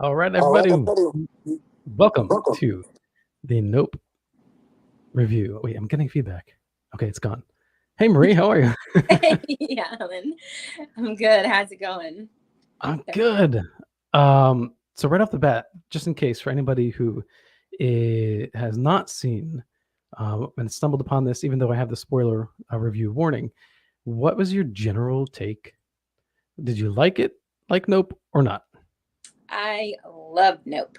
All right, everybody, welcome to the Nope review. Wait, I'm getting feedback. Okay, it's gone. Hey, Marie, how are you? Yeah, Alan. I'm good. How's it going? I'm good. So right off the bat, just in case for anybody who has not seen and stumbled upon this, even though I have the spoiler review warning, what was your general take? Did you like it, like Nope, or not? I love Nope.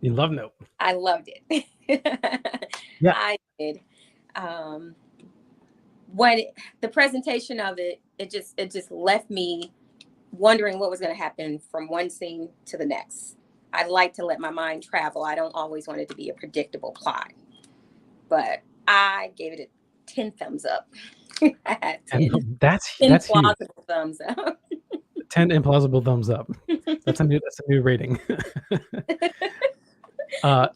You love Nope. I loved it. Yeah. I did. Um, what the presentation of it just left me wondering what was going to happen from one scene to the next. I like to let my mind travel. I don't always want it to be a predictable plot, but I gave it a 10 thumbs up. I had And 10, that's 10 huge. plausible thumbs up. 10 implausible thumbs up. That's a new rating. uh,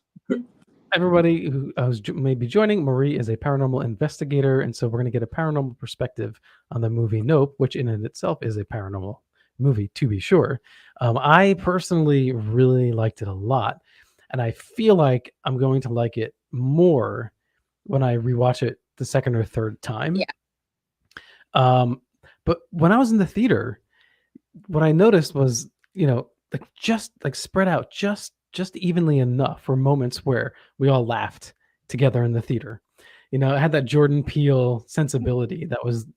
Everybody who may be joining, Marie is a paranormal investigator, and so we're going to get a paranormal perspective on the movie Nope, which in and itself is a paranormal movie, to be sure. I personally really liked it a lot, and I feel like I'm going to like it more when I rewatch it the second or third time. Yeah. Um, but when I was in the theater, what I noticed was, like just like spread out just evenly enough for moments where we all laughed together in the theater. It had that Jordan Peele sensibility that was,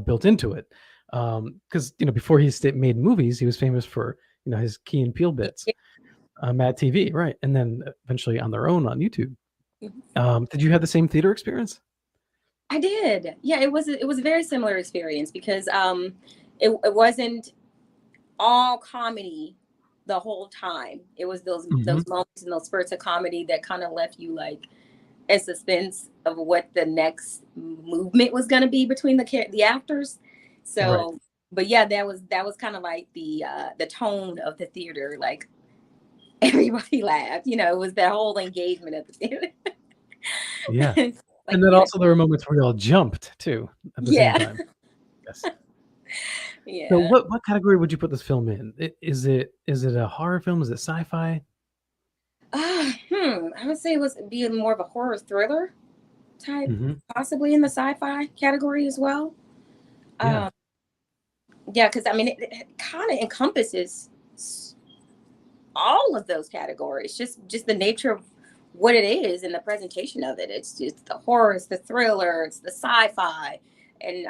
built into it. Because before he made movies, he was famous for his Key and Peele bits, Mad TV, right, and then eventually on their own on YouTube. Did you have the same theater experience? I did. Yeah, it was a very similar experience because it wasn't all comedy the whole time. It was those Hmm. moments and those spurts of comedy that kind of left you like in suspense of what the next movement was going to be between the actors. Right. So, but yeah, that was kind of like the tone of the theater. Like everybody laughed. It was that whole engagement of the theater. Yeah. Like And then also there were moments where we all jumped too at the same yeah, time. Yes. So yeah. what category would you put this film in? Is it a horror film? Is it sci-fi? I would say it was being more of a horror thriller type, Hmm. possibly in the sci-fi category as well. Yeah. Um, yeah, because I mean, it kind of encompasses all of those categories. Just the nature of what it is and the presentation of it. It's just the horror, it's the thriller, it's the sci-fi, and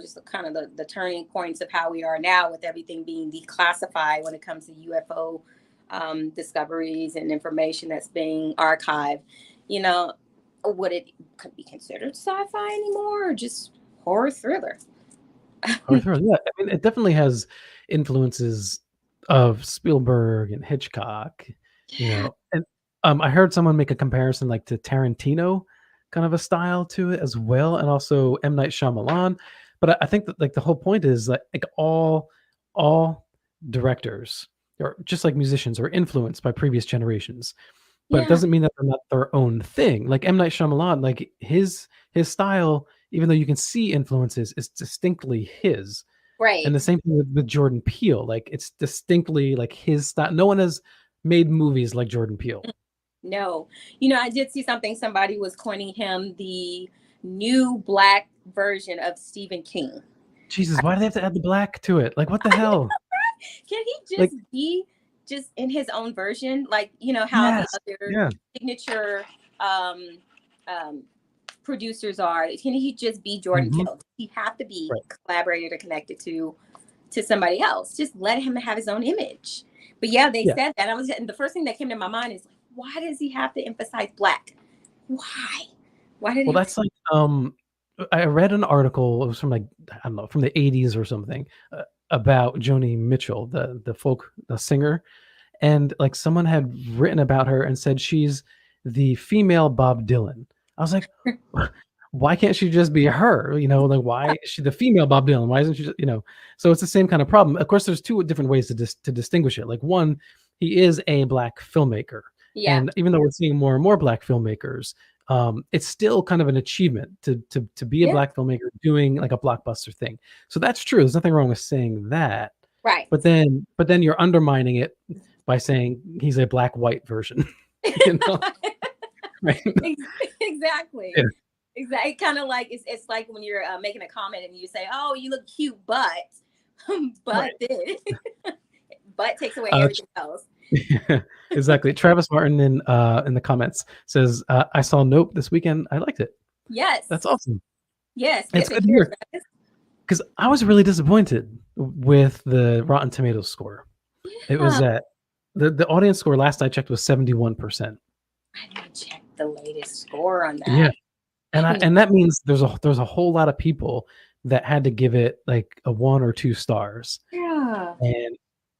just kind of the turning points of how we are now with everything being declassified when it comes to UFO discoveries and information that's being archived. You know, would it could be considered sci-fi anymore, or just horror thriller? Horror thriller. Yeah. I mean, it definitely has influences of Spielberg and Hitchcock, Yeah, and I heard someone make a comparison like to Tarantino kind of a style to it as well, and also M. Night Shyamalan. But I think that like the whole point is that like all directors or just like musicians are influenced by previous generations, but it yeah, doesn't mean that they're not their own thing. Like M. Night Shyamalan, like his style, even though you can see influences, is distinctly his. And right. the same thing with Jordan Peele. Like it's distinctly like his style. No one has made movies like Jordan Peele. No, I did see something. Somebody was coining him the new black version of Stephen King. Jesus, why do they have to add the black to it? Like what the hell? Can he Like just be just in his own version? Like, how the yes, other yeah, signature um, um, producers are. Can he just be Jordan hmm, Peele? Does he have to be right, collaborated or connected to somebody else? Just let him have his own image. But yeah, they yeah. said that. And the first thing that came to my mind is like, why does he have to emphasize black? Why? Why did it Well, have to? that's like I read an article. It was from like I don't know from the '80s or something about Joni Mitchell, the singer, and like someone had written about her and said she's the female Bob Dylan. I was like, why can't she just be her? Like why is she the female Bob Dylan? Why isn't she just? So it's the same kind of problem. Of course, there's two different ways to distinguish it. Like one, he is a black filmmaker, Yeah. and even though we're seeing more and more black filmmakers, it's still kind of an achievement to be a Yeah. black filmmaker doing like a blockbuster thing. So that's true. There's nothing wrong with saying that, Right. but then you're undermining it by saying he's a black-white version, you know? Right? Exactly. Yeah, Exactly. Kind of like it's like when you're making a comment and you say, "Oh, you look cute, but but right. this but takes away Uh, everything else." Yeah, exactly. Travis Martin in the comments says, "I saw Nope this weekend. I liked it." That's Yes. awesome. Yes. It's Good to good to hear, hear guys. because I was really disappointed with the Rotten Tomatoes score. It was Yeah. at the audience score last I checked was 71%. I need to check the latest score on Yeah, that. I need and that means there's a whole lot of people that had to give it like a 1 or 2 stars, yeah.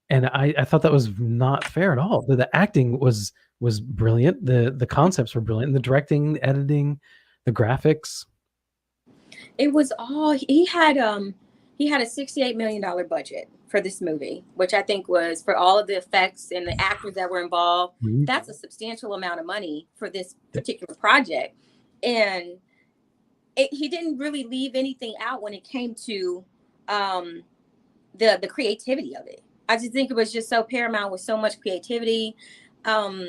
and I thought that was not fair at all. The acting was brilliant. The concepts were brilliant. The directing, the editing, the graphics. It was all he had a $68 million budget for this movie, which I think was for all of the effects and the actors that were involved. Mhm. That's a substantial amount of money for this Yeah. particular project. And he didn't really leave anything out when it came to um the creativity of it. I just think it was just so paramount with so much creativity. Um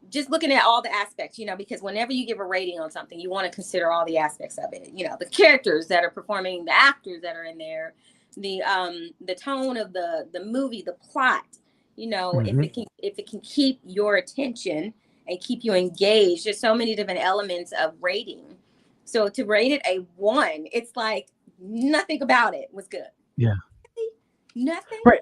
just looking at all the aspects, because whenever you give a rating on something, you want to consider all the aspects of it. The characters that are performing, the actors that are in there, the tone of the movie, the plot. Mhm. If it can keep your attention and keep you engaged, there's so many different elements of rating. So to rate it a 1, it's like nothing about it was good. Yeah. Nothing. Right.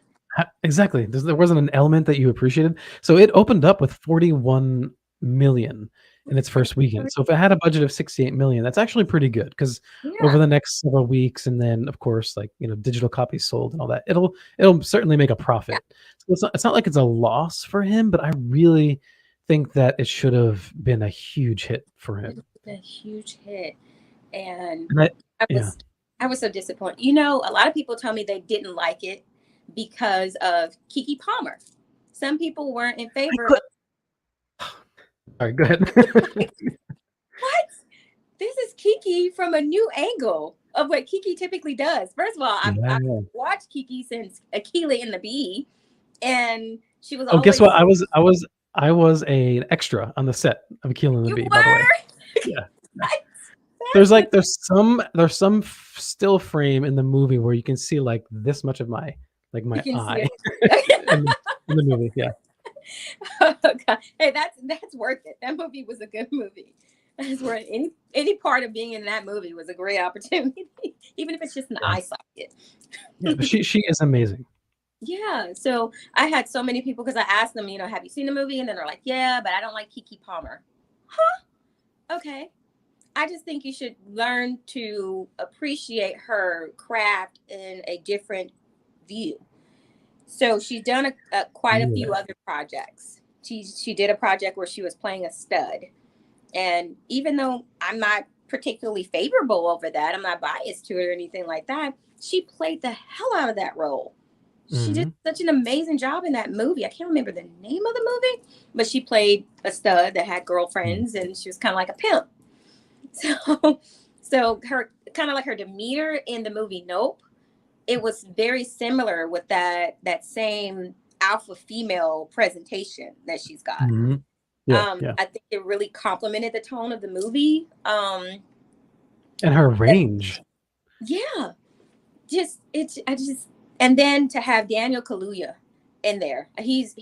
Exactly. There wasn't an element that you appreciated. So it opened up with 41,000,000 in its first weekend. So if it had a budget of 68,000,000, that's actually pretty good because over Yeah. the next several weeks, and then of course, like, digital copies sold and all that, it'll certainly make a Yeah. profit. So it's not like it's a loss for him, but I really think that it should have been a huge hit for It him. was a huge hit. And And I I yeah. was I was so disappointed. A lot of people told me they didn't like it because of Kiki Palmer. Some people weren't in I favor could of Sorry, go ahead. like, what? This is Kiki from a new angle of what Kiki typically does. First of all, I've Yeah. watched Kiki since Akila and the Bee, and she was Oh, guess always what? I was an extra on the set of Akeelah and the you Bee, by the way. were Yeah. Yeah. that's the There's some still frame in the movie where you can see, like, this much of you my can see eye it. in the movie, yeah. Oh, God. Hey, that's worth it. That movie was a good movie. That's worth any part of being in that movie was a great opportunity, even if it's just an Yeah. eye socket. Yeah, but she is amazing. Yeah. So I had so many people because I asked them, have you seen the movie? And then they're like, yeah, but I don't like Kiki Palmer. Huh? Okay. I just think you should learn to appreciate her craft in a different view. So she's done quite a few Yeah. other projects. She did a project where she was playing a stud, and even though I'm not particularly favorable over that, I'm not biased to it or anything like that. She played the hell out of that role. She did Mhm. such an amazing job in that movie. I can't remember the name of the movie, but she played a stud that had Mm. girlfriends, and she was kind of like a pimp. So, so her kind of like her demeanor in the movie Nope, it was very similar with that same alpha female presentation that she's got. Mhm. Yeah, yeah. I think it really complemented the tone of the movie. And her range. Yeah, just it's I just and then to have Daniel Kaluuya in there, he's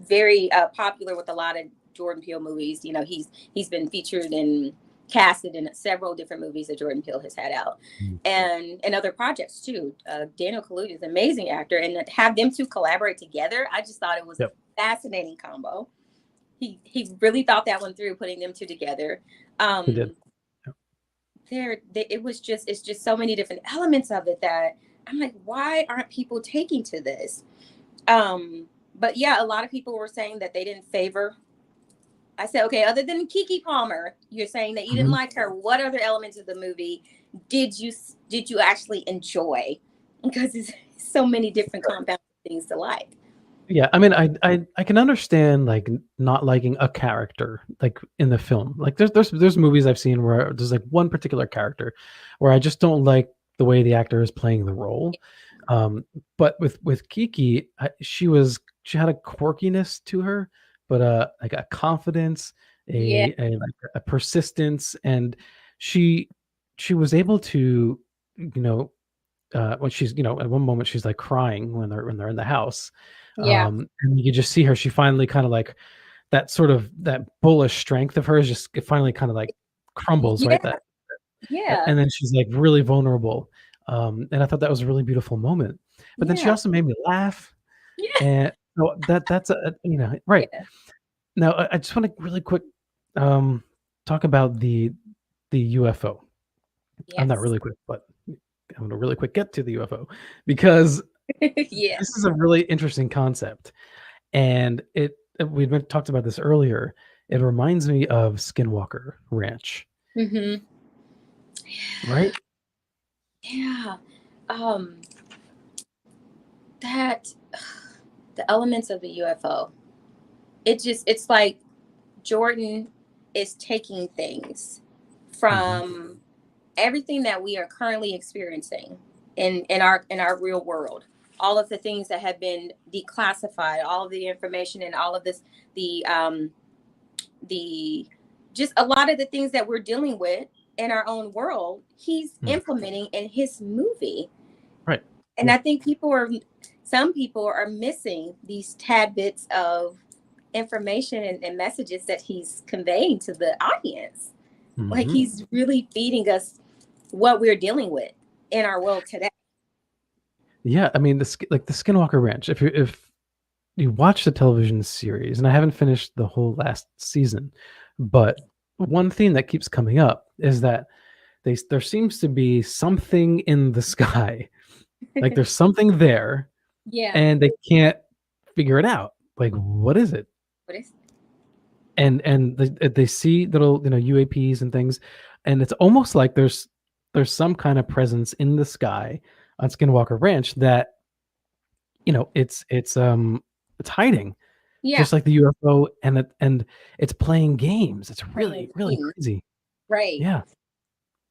very popular with a lot of Jordan Peele movies. He's been featured and casted in several different movies that Jordan Peele has had out, Mm. and other projects too. Daniel Kaluuya is an amazing actor, and to have them two collaborate together, I just thought it was a Yep, fascinating combo. He really thought that one through, putting them two together. he did. Um, Yep. it's just so many different elements of it that I'm like, why aren't people taking to this? But yeah, a lot of people were saying that they didn't favor. I said, okay, other than Kiki Palmer, you're saying that you didn't Mhm. like her. What other elements of the movie did you did you actually enjoy? Because it's so many different compound things to like. Yeah, I mean, I can understand, like, not liking a character, like, in the film. Like, there's movies I've seen where there's, like, one particular character where I just don't like the way the actor is playing the role. Um, but with Kiki, she was she had a quirkiness to her, but like a confidence, Yeah. like a persistence, and she she was able to, you know, when she's, at one moment she's like crying when they're in the house, Yeah. and you could just see her. She finally kind of like that sort of that bullish strength of hers just it finally kind of like crumbles, Yeah. right? That Yeah. and then she's like really vulnerable, and I thought that was a really beautiful moment. But then she Yeah. also made me laugh, Yeah. and so that's right. Yeah. Now I just want to really quick um, talk about the UFO. I'm not Yes. really quick, but I'm gonna really quick get to the UFO because Yeah. this is a really interesting concept, and we've been talked about this earlier. It reminds me of Skinwalker Ranch, Hmm. right? Yeah. Um, that the elements of the UFO. It's like Jordan is taking things Mhm, from everything that we are currently experiencing in our real world. All of the things that have been declassified, all of the information, and all of this, the just a lot of the things that we're dealing with in our own world, he's mm, implementing in his movie. right. And Yeah. I think some people are missing these tad bits of information and messages that he's conveying to the audience. Like Mhm. he's really feeding us what we're dealing with in our world today. Yeah, I mean, the Skinwalker Ranch, if you watch the television series, and I haven't finished the whole last season, but one theme that keeps coming up is that there seems to be something in the sky. Like, there's something there, Yeah. and they can't figure it out. Like, what is it? What is And they see little, UAPs and things, and it's almost like there's some kind of presence in the sky on Skinwalker Ranch that, it's hiding, yeah, just like the UFO, and it's playing games. It's really, playing really games. crazy. Right. Yeah,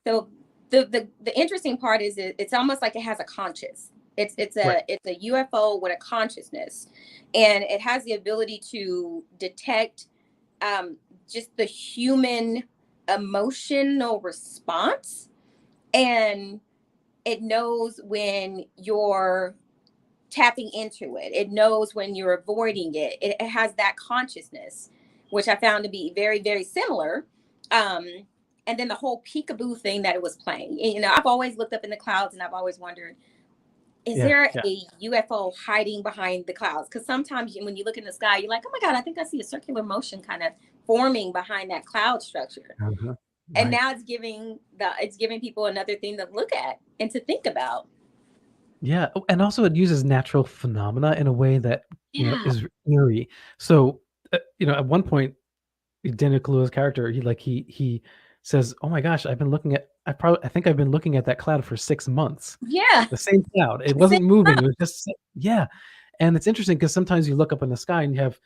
So the interesting part is it's almost like it has a conscious. right. It's a UFO with a consciousness, and it has the ability to detect um, just the human emotional response, and it knows when you're tapping into it. It knows when you're avoiding it. It has that consciousness, which I found to be very, very similar. Um, and then the whole peekaboo thing that it was playing. You know, I've always looked up in the clouds and I've always wondered, is Yeah, there yeah. a UFO hiding behind the clouds? Because sometimes when you look in the sky, you're like, oh my God, I think I see a circular motion kind of forming behind that cloud structure. Uh-huh. And Right. now it's giving people another thing to look at and to think about. Yeah, oh, and also it uses natural phenomena in a way that, Yeah. is eerie. So, at one point, Daniel Kaluuya's character, he says, "Oh my gosh, I think I've been looking at that cloud for 6 months." Yeah. The same cloud. It Same wasn't moving, it up. was just yeah, and it's interesting because sometimes you look up in the sky and you have,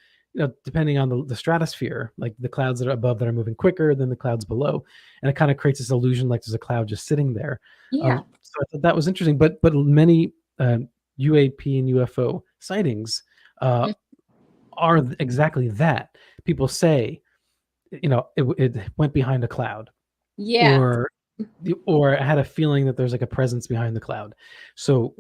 depending on the stratosphere, like the clouds that are above that are moving quicker than the clouds below, and it kinda creates this illusion like there's a cloud just sitting there. Yeah. So I thought that was interesting, but many, UAP and UFO sightings, uh, Mm. are exactly that. People say, it went behind a cloud, Yeah. or I had a feeling that there's like a presence behind the cloud. So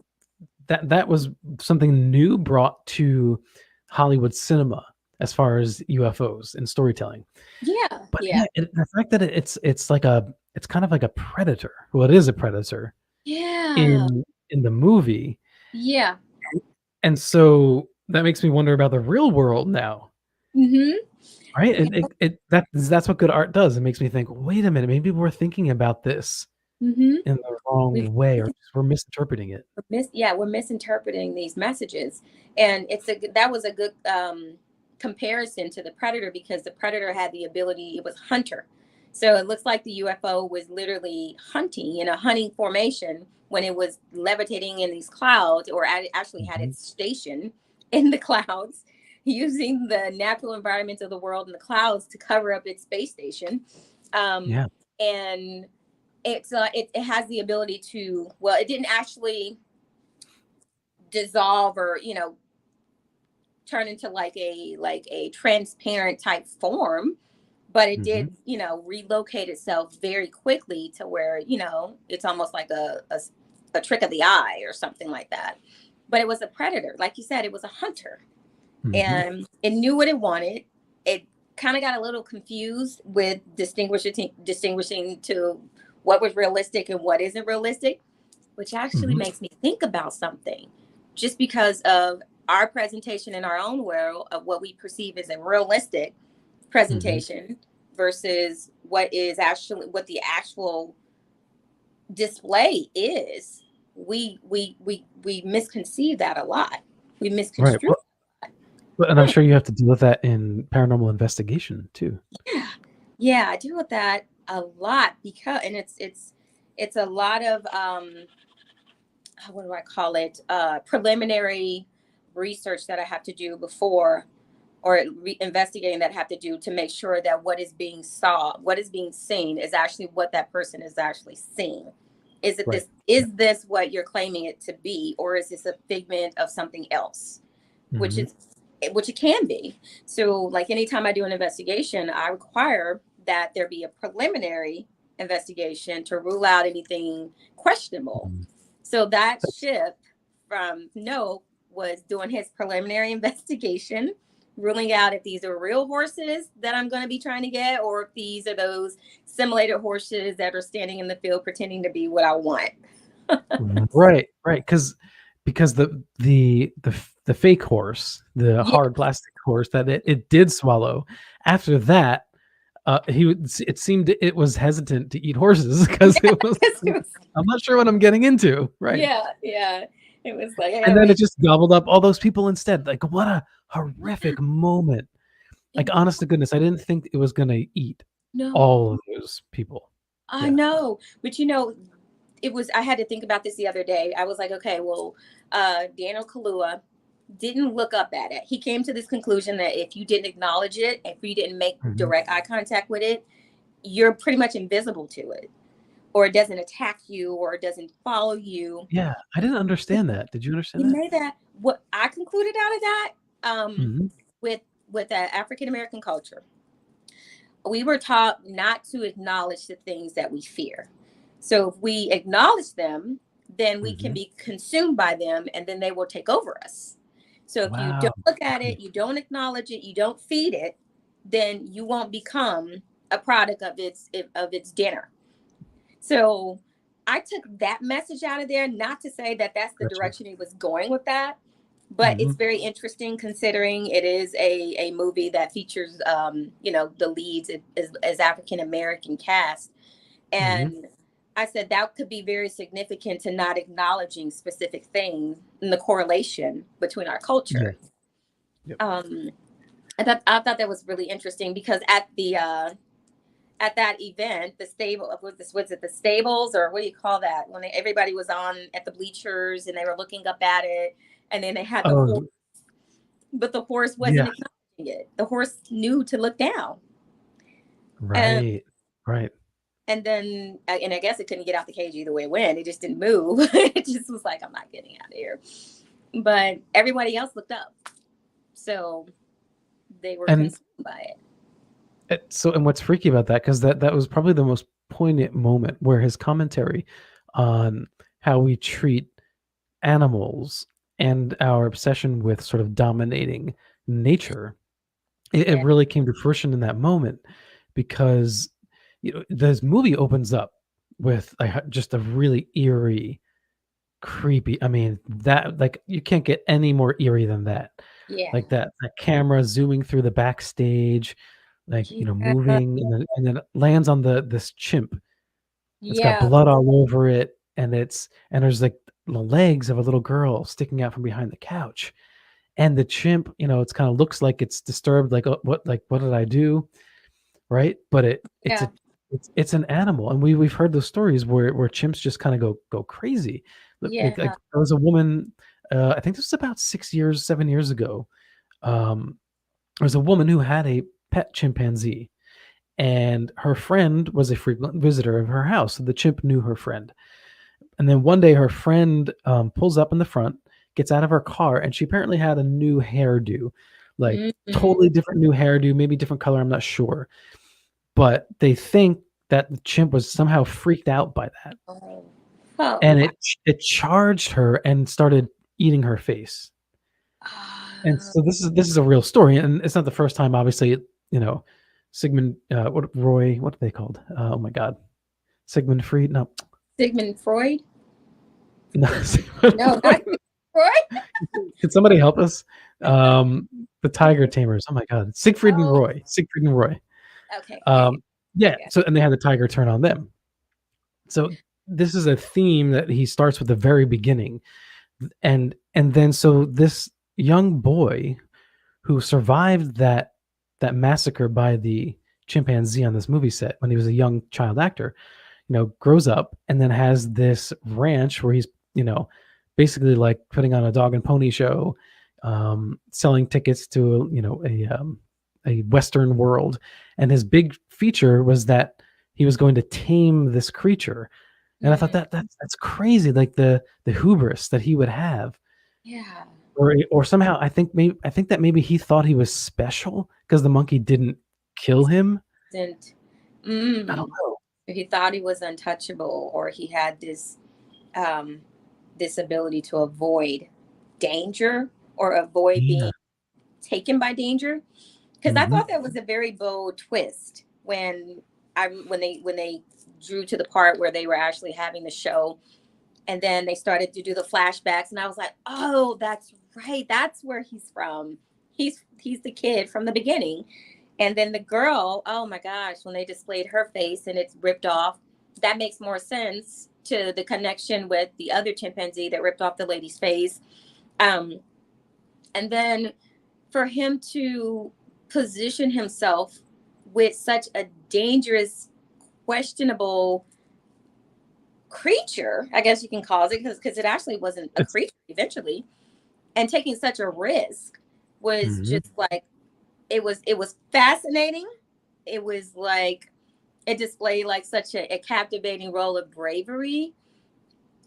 that was something new brought to Hollywood cinema as far as UFOs and storytelling. Yeah. But Yeah. yeah, the fact that it's kind of like a predator. Well, it is a predator Yeah. in the movie, Yeah. and so that makes me wonder about the real world now. Mhm. Right? That's what good art does. It makes me think, "Wait a minute, maybe we're thinking about this Mhm. in the We've wrong way, or just we're misinterpreting it." we're misinterpreting these messages, and that was a good comparison to the predator, because the predator had the ability. It was hunter, so it looks like the UFO was literally hunting in a hunting formation when it was levitating in these clouds, or actually had Mhm. its station in the clouds, using the natural environment of the world and the clouds to cover up its space station. um, Yeah. and it has the ability to, well, it didn't actually dissolve or turn into like a transparent type form, but it Mhm. did, relocate itself very quickly to where, it's almost like a trick of the eye or something like that. But it was a predator. Like you said, it was a hunter, Mhm. and it knew what it wanted. It kind of got a little confused with distinguishing to what was realistic and what isn't realistic, which actually Mhm. makes me think about something. Just because of our presentation in our own world of what we perceive as a realistic Mhm. presentation versus what the actual display is, we misconceive that a lot. We Right. misconstrue. Well, and I'm sure you have to deal with that in paranormal investigation too. Yeah, yeah, I deal with that a lot because, and it's a lot of what do I call it? Preliminary research that I have to do before, or investigating that I have to do to make sure that what is being seen is actually what that person is actually seeing. Right. Yeah. Is this what you're claiming it to be, or is this a figment of something else? Which Mhm. is which it can be. So like anytime I do an investigation, I require that there be a preliminary investigation to rule out anything questionable. Mhm. So that That's ship from Nope was doing his preliminary investigation, ruling out if these are real horses that I'm going to be trying to get, or if these are those simulated horses that are standing in the field pretending to be what I want. right, right, because the fake horse, the Yeah. hard plastic horse that it did swallow, after that, he would it seemed it was hesitant to eat horses because it was like, "I'm not sure what I'm getting into." Right. Yeah, yeah. It was like I And gotta then it wait. just gobbled up all those people instead, like, what a horrific moment. It Like, honest to goodness, I didn't think it was gonna eat No, all of those people. I Yeah. know, but it was. I had to think about this the other day. I was like, okay, well, Daniel Kalua didn't look up at it. He came to this conclusion that if you didn't acknowledge it, if you didn't make Mhm. direct eye contact with it, you're pretty much invisible to it, or it doesn't attack you, or it doesn't follow you. Yeah, I didn't understand that. Did you He understand that? made that. What I concluded out of that, Mhm. with African American culture, we were taught not to acknowledge the things that we fear. So if we acknowledge them, then we can Mhm. be consumed by them, and then they will take over us. So if you don't Wow. look at Okay. it, you don't acknowledge it, you don't feed it, then you won't become a product of its dinner. So I took that message out of there, not to say that that's the Gotcha. direction he was going with that, but it's Mhm. very interesting considering it is a movie that features, the leads as African American cast. Mhm. And I said that could be very significant to not acknowledging specific things and the correlation between our Yeah. culture. Yep. Um, I thought that was really interesting because at that event, the stable was it the stables, or what do you call that? When everybody was on at the bleachers and they were looking up at it, and then they had the horse, Oh, but the horse yeah. wasn't acknowledging it. The horse knew to look down, and Right. Right. and I guess it couldn't get out the cage either way it went. It just didn't move. It just was like, I'm not getting out of here. But everybody else looked up, so they were And consumed by it. and what's freaky about that, because that was probably the most poignant moment where his commentary on how we treat animals and our obsession with sort of dominating nature, it Yeah, really came to fruition in that moment because, this movie opens up with, like, just a really eerie, creepy, I mean, that like, you can't get any more eerie than that. yeah, Like, that camera zooming through the backstage, like, yeah, moving, and then it lands on this chimp. It's got yeah, blood all over it, and there's, like, the legs of a little girl sticking out from behind the couch, and the chimp, it's kinda looks like it's disturbed, like, what did I do?" Right? But yeah, it's an animal, and we've heard those stories where chimps just kinda go crazy. Like, yeah, there was a woman, I think this was about 6 years, 7 years ago, there was a woman who had a pet chimpanzee, and her friend was a frequent visitor of her house, so the chimp knew her friend. And then one day her friend, pulls up in the front, gets out of her car, and she apparently had a new hairdo, like Mm-hmm. totally different new hairdo, maybe different color. I'm not sure, but they think that the chimp was somehow freaked out by that, Oh, oh and wow. it charged her and started eating her face. And Uh, so this is a real story, and it's not the first time. Obviously, Sigmund, what are they called? Oh my God, Sigmund Freud? No, Sigmund Freud? no, Sigmund No, not Freud. Sigmund Freud. Could somebody help us? The Tiger Tamers. Oh my God, Siegfried and Oh, Roy. Siegfried and Roy. okay. Yeah, yeah, Yeah. yeah. So and they had the tiger turn on them. So this is a theme that he starts with the very beginning, and then so this young boy who survived that massacre by the chimpanzee on this movie set when he was a young child actor, grows up and then has this ranch where he's, basically like putting on a dog and pony show, selling tickets to, a Western world. And his big feature was that he was going to tame this creature. And I thought Mm, that's crazy, like the hubris that he would have, yeah. or somehow I think that maybe he thought he was special because the monkey didn't kill him. And I don't mm, know. he thought he was untouchable, or he had um, this ability to avoid danger or avoid Yeah. being taken by danger. Because I Mhm. thought that was a very bold twist when they drew to the part where they were actually having the show, and then they started to do the flashbacks, and I was like, oh, that's right, that's where he's from. He's the kid from the beginning. And then the girl, oh my gosh, when they displayed her face and it's ripped off, that makes more sense to the connection with the other chimpanzee that ripped off the lady's face. um and then for him to position himself with such a dangerous, questionable creature, I guess you can call it, because it actually wasn't a It's creature eventually, and taking such a risk was Mhm. just like, it was fascinating. It was like it displayed like such a captivating role of bravery,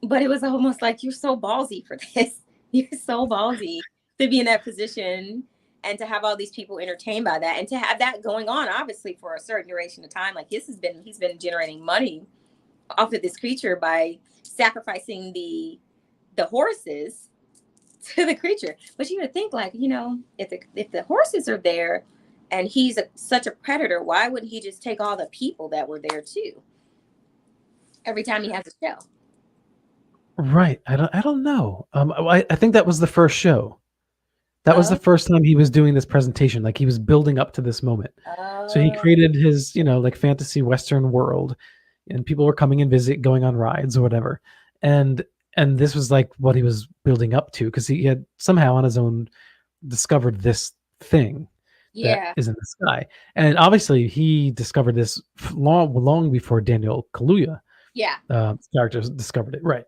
but it was almost like, you're so ballsy for this. You're so ballsy to be in that position and to have all these people entertained by that, and to have that going on obviously for a certain duration of time. Like, he's been generating money off of this creature by sacrificing the horses to the creature. But you would think, like, if the horses are there and he's such a predator, why wouldn't he just take all the people that were there too every time he has a show? Right. I don't know. I think that was the first show. That was the Oh, first time he was doing this presentation, like, he was building up to this moment. So he oh, created his, like, fantasy Western world, and people were coming and going on rides or whatever. And and this was, like, what he was building up to, because he had somehow on his own discovered this thing that yeah, is in the sky. And obviously, he discovered this long long before Daniel Kaluuya, yeah, characters discovered it, right.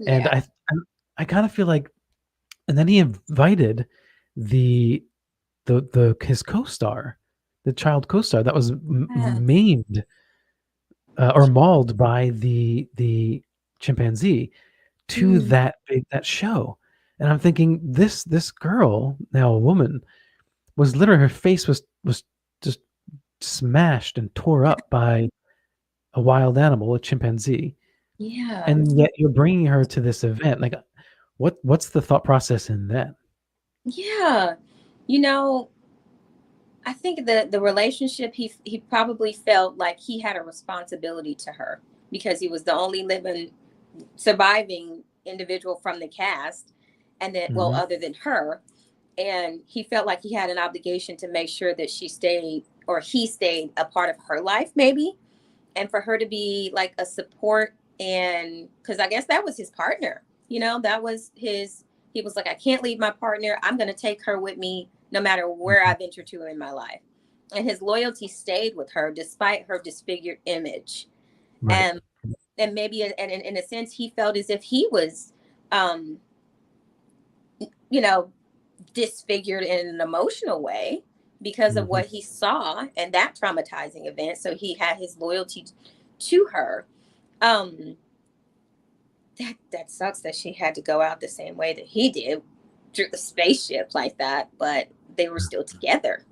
And yeah, I kinda feel like, and then he invited the his co-star, the child co-star that was yeah, maimed, or mauled by the chimpanzee, to mm, that show. And I'm thinking, this girl, now a woman, was literally, her face was just smashed and tore up by a wild animal, a chimpanzee, yeah, and yet you're bringing her to this event. Like, what's the thought process in that? yeah. You know, I think the relationship, he probably felt like he had a responsibility to her because he was the only living surviving individual from the cast, and then, well, Mhm. other than her, and he felt like he had an obligation to make sure that she stayed, or he stayed, a part of her life, maybe, and for her to be like a support. And because I guess that was his partner, that was his. He was like, I can't leave my partner, I'm going to take her with me no matter where I Mhm. venture to in my life. And his loyalty stayed with her despite her disfigured image. Right. And maybe, and in a sense, he felt as if he was um you know disfigured in an emotional way because of Mhm. what he saw and that traumatizing event. So he had his loyalty to her. um that sucks that she had to go out the same way that he did through the spaceship like that, but they were still together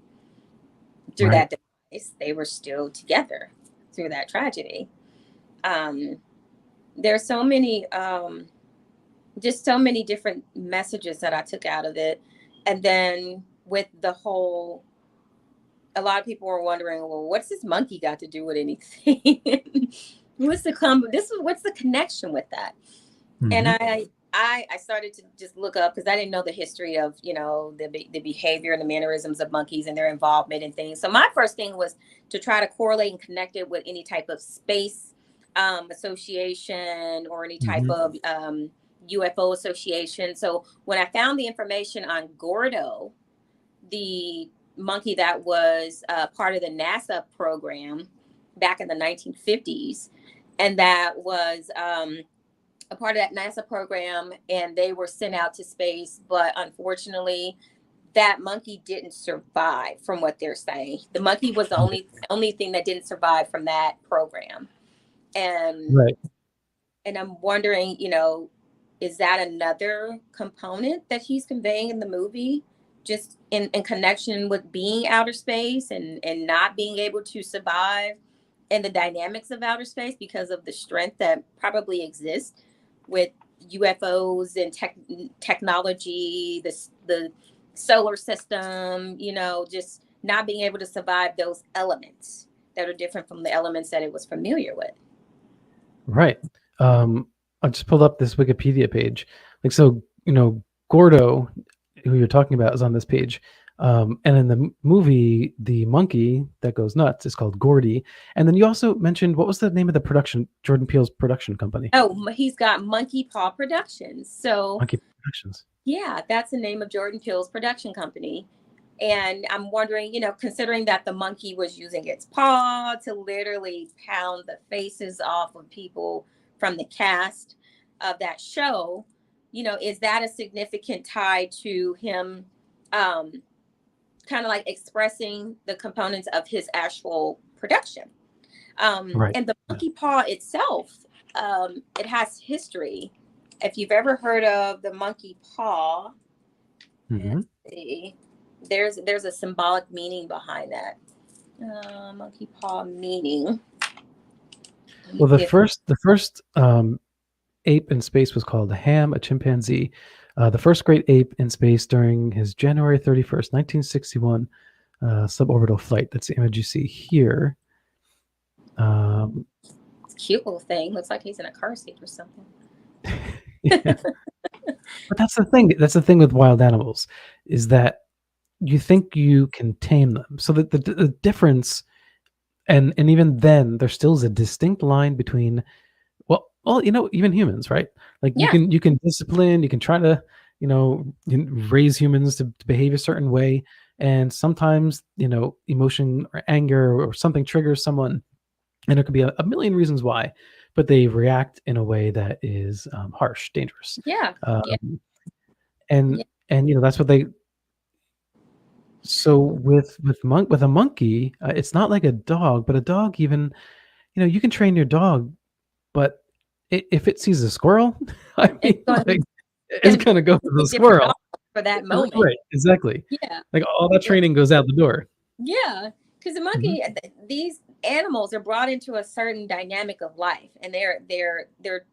through Right. that device. They were still together through that tragedy. Um, there's so many, just so many different messages that I took out of it. And then with the whole, a lot of people were wondering, well, what's this monkey got to do with anything? What's the connection with that? And Hmm. I started to just look up because I didn't know the history of, the behavior and the mannerisms of monkeys and their involvement in things. So my first thing was to try to correlate and connect it with any type of space association or any type Hmm. of UFO association. So when I found the information on Gordo, the monkey that was part of the NASA program back in the 1950s, and that was a part of that NASA program, and they were sent out to space. But unfortunately, that monkey didn't survive, from what they're saying. The monkey was the only thing that didn't survive from that program, and Right. I'm wondering, is that another component that he's conveying in the movie, just in connection with being outer space and not being able to survive in the dynamics of outer space because of the strength that probably exists with UFOs and technology, the solar system, just not being able to survive those elements that are different from the elements that it was familiar with. Right. Um, I just pulled up this Wikipedia page. Like, so, Gordo, who you're talking about, is on this page. And in the movie, the monkey that goes nuts is called Gordy. And then you also mentioned, what was the name of the production, Jordan Peele's production company? Oh, he's got Monkey Paw Productions. So, Monkey Productions. yeah, that's the name of Jordan Peele's production company. And I'm wondering, considering that the monkey was using its paw to literally pound the faces off of people from the cast of that show, is that a significant tie to him um, kind of like expressing the components of his actual production? Right. And the Yeah. monkey paw itself, it has history. If you've ever heard of the monkey paw, Hmm. let's see, there's a symbolic meaning behind that. Monkey paw meaning. Let me Well, the see if first ape in space was called Ham, a chimpanzee. The first great ape in space during his January 31st, 1961 suborbital flight. That's the image you see here. Um, it's a cute little thing. Looks like he's in a car seat or something. yeah. But that's the thing. That's the thing with wild animals, is that you think you can tame them. So that the difference, and even then, there still is a distinct line between even humans, right? Like Yeah, you can discipline, you can try to raise humans to behave a certain way, and sometimes emotion or anger or something triggers someone, and there could be a million reasons why, but they react in a way that is harsh, dangerous, yeah, yeah, um, and yeah, that's what they. So with a monkey, it's not like a dog, but a dog, even you can train your dog, but if it sees a squirrel, I it's mean, going like, it's it's going to be gonna go for a the different dog squirrel. for that R moment. right, exactly. Yeah, Like, all that yeah. training goes out the door. Yeah, because the Mhm. monkey, these animals are brought into a certain dynamic of life, and they're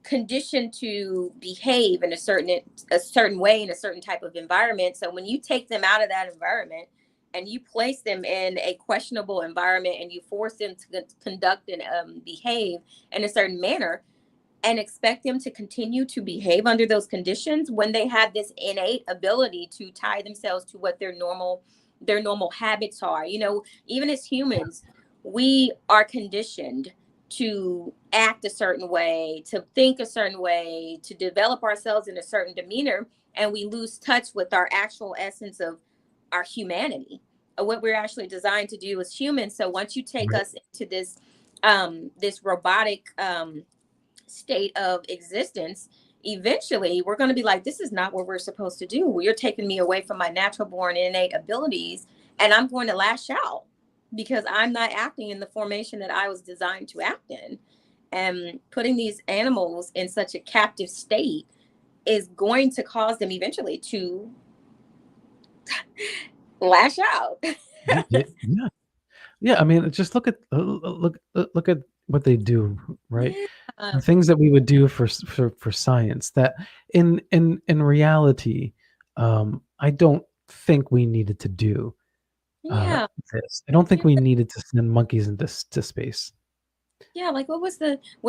conditioned to behave in a certain way in a certain type of environment. So when you take them out of that environment and you place them in a questionable environment and you force them to conduct and behave in a certain manner, and expect them to continue to behave under those conditions when they have this innate ability to tie themselves to what their normal habits are. Even as humans, we are conditioned to act a certain way, to think a certain way, to develop ourselves in a certain demeanor, and we lose touch with our actual essence of our humanity, of what we're actually designed to do as humans. So once you take Right. us into this robotic state of existence, eventually we're going to be like, this is not what we're supposed to do. You're taking me away from my natural born innate abilities, and I'm going to lash out because I'm not acting in the formation that I was designed to act in. And putting these animals in such a captive state is going to cause them eventually to lash out. Yeah, yeah, yeah. I mean, just look at what they do, right? Yeah. The things that we would do for science that in reality, I don't think we needed to do uh, Yeah. this. I don't think Yeah. we needed to send monkeys into to space. Yeah. Like, what was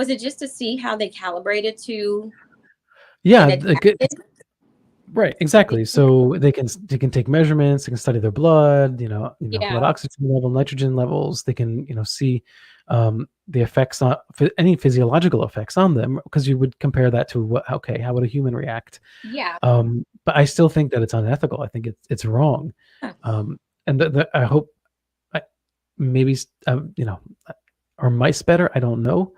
it just to see how they calibrated to Yeah, and like adapted? right, exactly. So they can take measurements, they can study their blood, blood Yeah. oxygen level, nitrogen levels. They can, see the effects on any physiological effects on them because you would compare that to what okay, how would a human react? Yeah. But I still think that it's unethical. I think it's wrong. Yeah. Um, and I hope I, maybe are mice better? I don't know,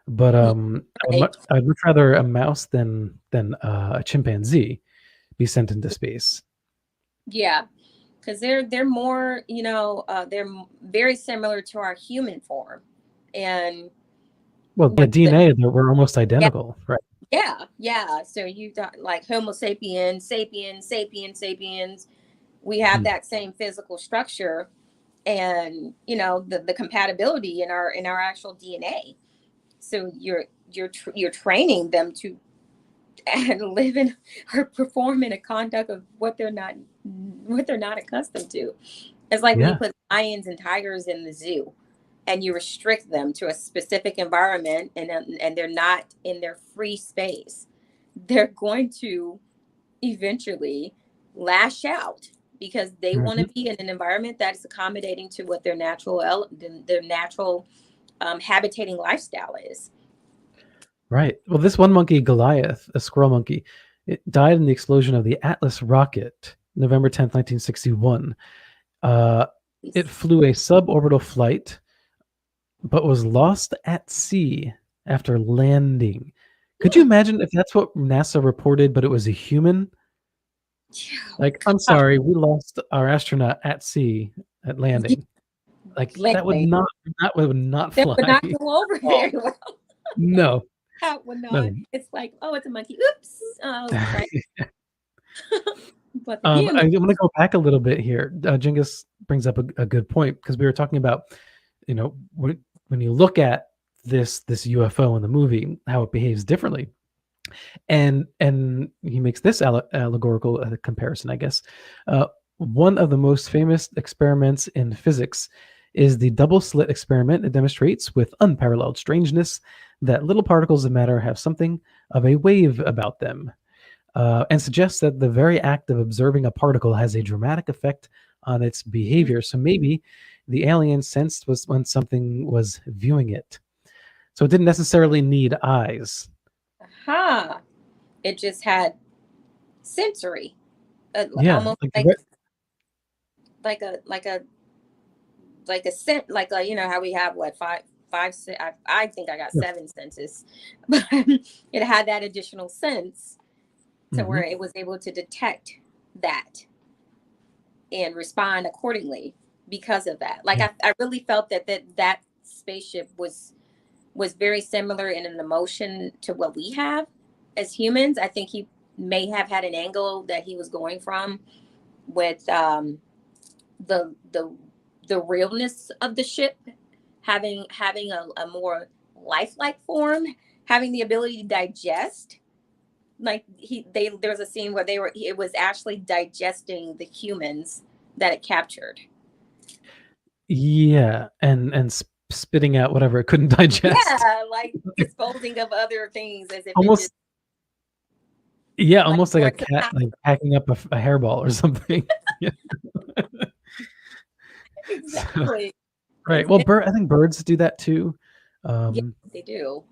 but Right. I'd much rather a mouse than a chimpanzee be sent into space. Yeah. Because they're more, very similar to our human form, and Well, yeah, but DNA, we're almost yeah, identical, right? yeah. So you got like Homo sapiens, sapiens. We have Mhm. that same physical structure, and the compatibility in our actual DNA. So you're training them to and live in or perform in a conduct of what they're not accustomed to. It's like when you Yeah, put lions and tigers in the zoo and you restrict them to a specific environment, and they're not in their free space. They're going to eventually lash out because they want to mhm, be in an environment that is accommodating to what their natural habitating lifestyle is. right. Well, this one monkey, Goliath, a squirrel monkey, it died in the explosion of the Atlas rocket, November 10th, 1961. Uh, it flew a suborbital flight, but was lost at sea after landing. Could you Hmm. imagine if that's what NASA reported, but it was a human? Oh, Like, "I'm God. sorry, we lost our astronaut at sea at Yeah, landing." Like, lately, that would not that would fly not at go over all. very well. No, That would no. not. It's like, oh, it's a monkey. Oops. Oh, right. But the I human. wanna go back a little bit here. Genghis brings up a good point because we were talking about, when you look at this UFO in the movie, how it behaves differently. And he makes this allegorical comparison, I guess. Uh, one of the most famous experiments in physics is the double slit experiment. It demonstrates with unparalleled strangeness that little particles of matter have something of a wave about them, and suggests that the very act of observing a particle has a dramatic effect on its behavior. So maybe the alien sensed was when something was viewing it. So it didn't necessarily need eyes. Aha. It just had sensory, Yeah, almost like like a like a like a scent, like a, how we have what I think I got yeah. seven senses, but it had that additional sense to where Mhm. it was able to detect that and respond accordingly because of that. Like Yeah. I really felt that spaceship was very similar in an emotion to what we have as humans. I think he may have had an angle that he was going from with the the the realness of the ship, having a more lifelike form, having the ability to digest. Like there was a scene where it was actually digesting the humans that it captured. Yeah, and spitting out whatever it couldn't digest. Yeah, like disposing of other things as if it just Almost yeah, like almost like a more to the cat, house. like, packing up a hairball or something. Yeah. So Exactly. right, It's well, it, I think birds do that too. yeah, Um, they do.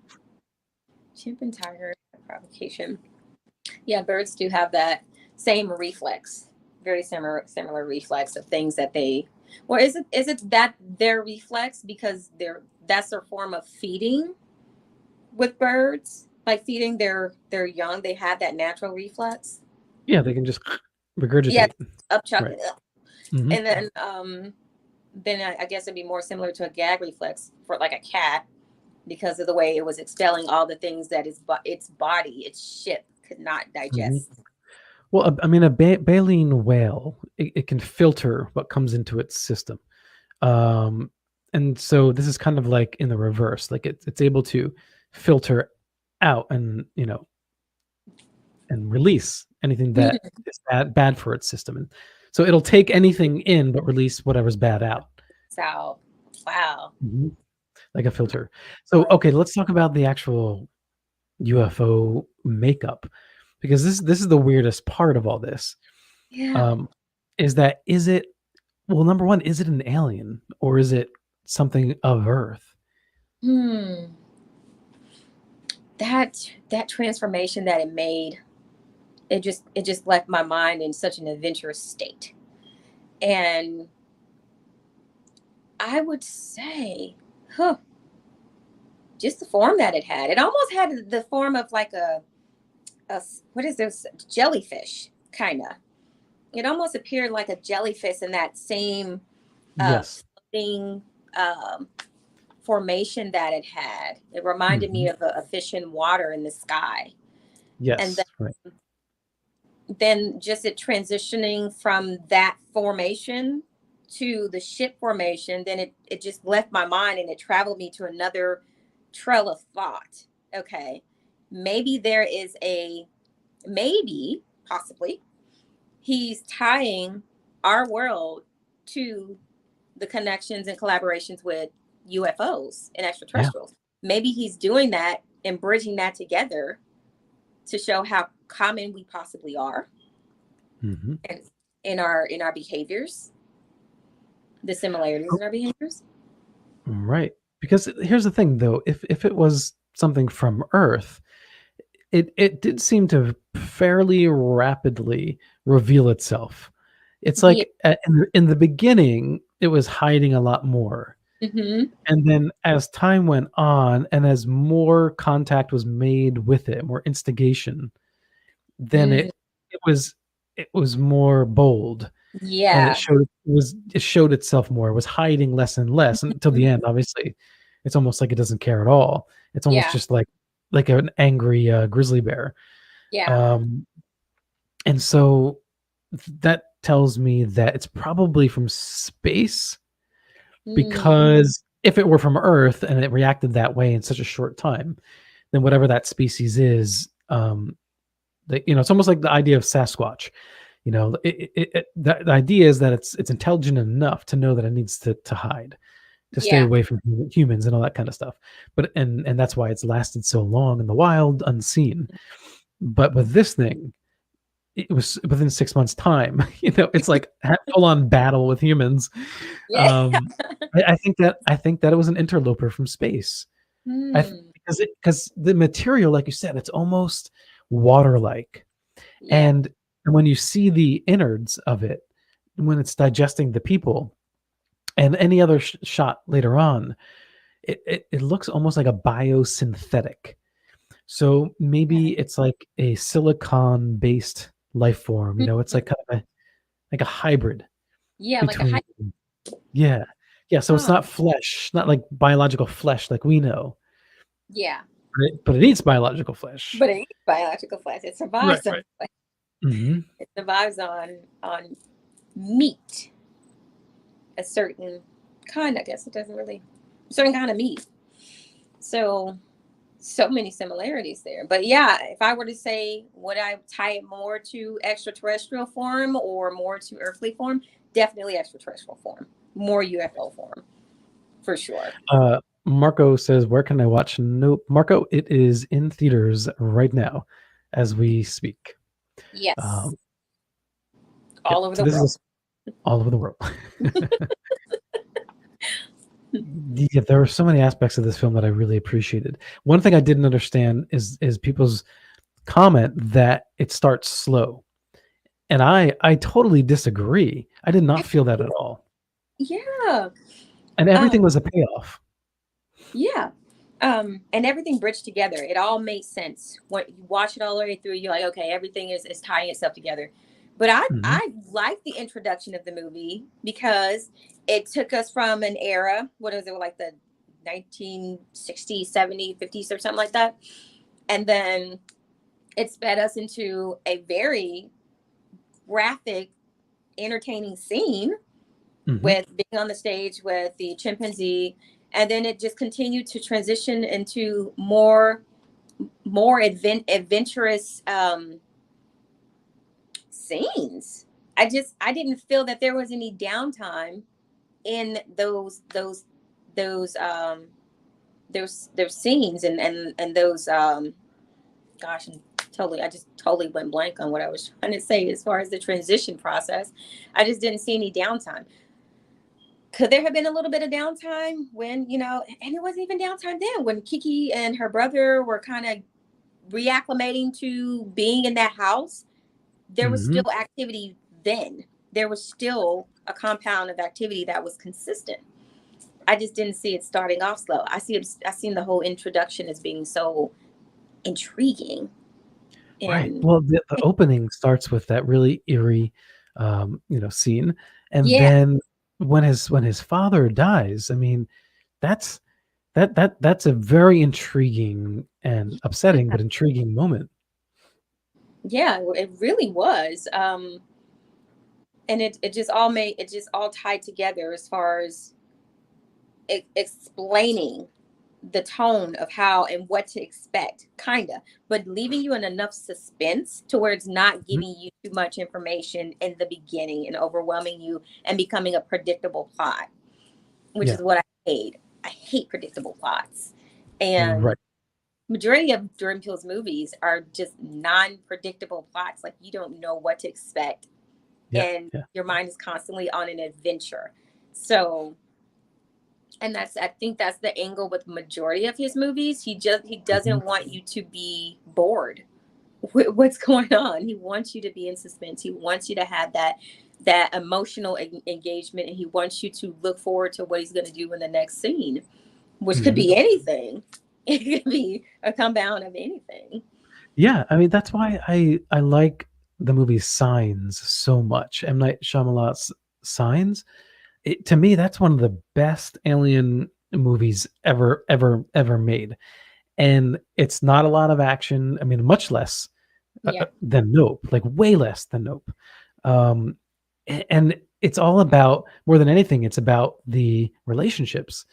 Chimp and tiger provocation. Yeah, birds do have that same reflex, very similar reflex of things that they. Or is it that their reflex because that's their form of feeding with birds, like feeding their young. They have that natural reflex. yeah, they can just Yeah, regurgitate. up chuck, Right. Mhm. and then I guess it'd be more similar to a gag reflex for like a cat. because of the way it was expelling all the things that its body, its ship could not Mhm. digest. Well, I mean, a baleen whale, it can filter what comes into its system. Um, and so this is kind of like in the reverse, like it's able to filter out and, and release anything that Hmm. is bad for its system. And so it'll take anything in but release whatever's bad out. So, wow. Mhm. Like a My filter. So, God. okay, let's talk about the actual UFO makeup, because this is the weirdest part of all this. Yeah. Um, is it, well, number one, is it an alien or is it something of Earth? Hmm. That transformation that it made, it just left my mind in such an adventurous state. And I would say, huh, just the form that it had. It almost had the form of like what is this, jellyfish kind of. It almost appeared like a jellyfish in that same Yes. floating um, formation that it had. It reminded me Mhm. of a fish in water in the sky. And Yes, right. then just it transitioning from that formation to the ship formation, then it just left my mind and it traveled me to another trail of thought. Okay, maybe there is maybe possibly he's tying our world to the connections and collaborations with UFOs and Yeah. extraterrestrials. Maybe he's doing that and bridging that together to show how common we possibly are, Mhm. and in our behaviors, the similarities in our behaviors. Right. Because here's the thing though, if it was something from Earth, it did seem to fairly rapidly reveal itself. It's Yeah. like, in the beginning, it was hiding a lot more, Hmm. and then as time went on and as more contact was made with it, more instigation, then Hmm. it was more bold, and Yeah. it showed itself more. It was hiding less and less until the end, obviously. It's almost like it doesn't care at all. It's almost Yeah. just like an angry, grizzly bear. Yeah. Um, and so that tells me that it's probably from space, Mm. because if it were from Earth and it reacted that way in such a short time, then whatever that species is, it's almost like the idea of Sasquatch. The idea is that it's intelligent enough to know that it needs to hide, to stay Yeah. away from humans and all that kind of stuff. But and that's why it's lasted so long in the wild, unseen. But with this thing, it was within 6 months' time. It's like full on battle with humans. Yeah. Um, I think that it was an interloper from space. Hmm. Because the material, like you said, it's almost water-like. Yeah. And when you see the innards of it, when it's digesting the people, and any other shot later on, it looks almost like a biosynthetic. So maybe Okay. it's like a silicon-based life form. It's Mhm. like kind of like a hybrid Yeah, like a between. high. Yeah, yeah. So it's Huh. not flesh, not like biological flesh like we know, Yeah. but it eats biological flesh. But it eats biological flesh. It Right, survives on right. Hmm. it survives on meat, a certain kind. I guess it doesn't really certain kind of meat. So so many similarities there. But yeah, if I were to say, would I tie it more to extraterrestrial form or more to earthly form? Definitely extraterrestrial form, more UFO form for sure. Marco says, "Where can I watch?" Nope, Marco. It is in theaters right now, as we speak. Yes, Um, yep. all over So the this world. is all over the world. Yeah, there were so many aspects of this film that I really appreciated. One thing I didn't understand is people's comment that it starts slow, and I totally disagree. I did not feel that at all, Yeah. and Um, everything was a payoff. yeah. And everything bridged together. It all made sense. When you watch it all the way through, you're like, okay, everything is tying itself together. But I Mhm. I like the introduction of the movie because it took us from an era, what is it, like the 1960s, 70s, 50s, or something like that. And then it sped us into a very graphic, entertaining scene Hmm. with being on the stage with the chimpanzee. And then it just continued to transition into more adventurous scenes. I didn't feel that there was any downtime in those those scenes and those gosh, I just totally went blank on what I was trying to say as far as the transition process. I just didn't see any downtime. Could there have been a little bit of downtime when, and it wasn't even downtime then, when Kiki and her brother were kind of reacclimating to being in that house? There was Hmm. still activity then. There was still a compound of activity that was consistent. I just didn't see it starting off slow. I seen the whole introduction as being so intriguing. Right. And Well, the opening starts with that really eerie, scene, and yeah, then when his father dies, I mean, that's that's a very intriguing and upsetting, but intriguing moment. yeah, it really was. And it just all tied together as far as explaining the tone of how and what to expect, kinda, but leaving you in enough suspense to where it's not Mhm. giving you too much information in the beginning and overwhelming you and becoming a predictable plot, which Yeah. is what I hate. I hate predictable plots. And Right. majority of Jordan Peele's movies are just non-predictable plots. Like, you don't know what to expect, Yeah. and Yeah. your mind is constantly on an adventure. So, and I think that's the angle with majority of his movies. He Mhm. doesn't want you to be bored with what's going on. He wants you to be in suspense. He wants you to have that emotional engagement, and he wants you to look forward to what he's going to do in the next scene, which could Mhm. be anything. It could be a compound of anything. Yeah, I mean, that's why I like the movie Signs so much. M. Night Shyamalan's Signs. To me, that's one of the best alien movies ever made, and it's not a lot of action. I mean, much less Yeah. than Nope, like way less than Nope. Um, and it's all about, more than anything, it's about the relationships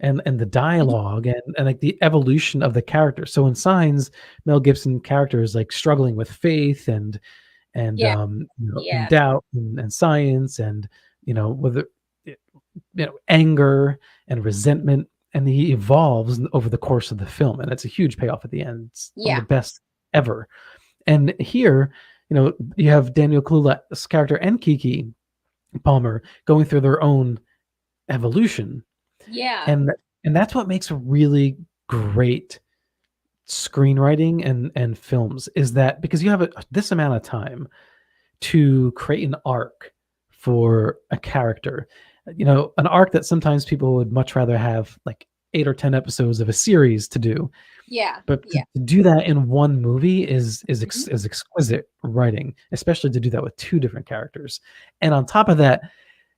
and the Mhm. dialogue and like the evolution of the character. So in Signs, Mel Gibson character is like struggling with faith and Yeah. in Yeah. doubt and science and whether anger and resentment, and he evolves over the course of the film, and it's a huge payoff at the end. It's one of the Yeah. best ever. And here, you have Daniel Kaluuya's character and Kiki Palmer going through their own evolution, Yeah. and that's what makes a really great screenwriting and films, is that because you have this amount of time to create an arc for a character, an arc that sometimes people would much rather have like 8 or 10 episodes of a series to do. Yeah. But Yeah. to do that in one movie Mhm. is exquisite writing, especially to do that with two different characters. And on top of that,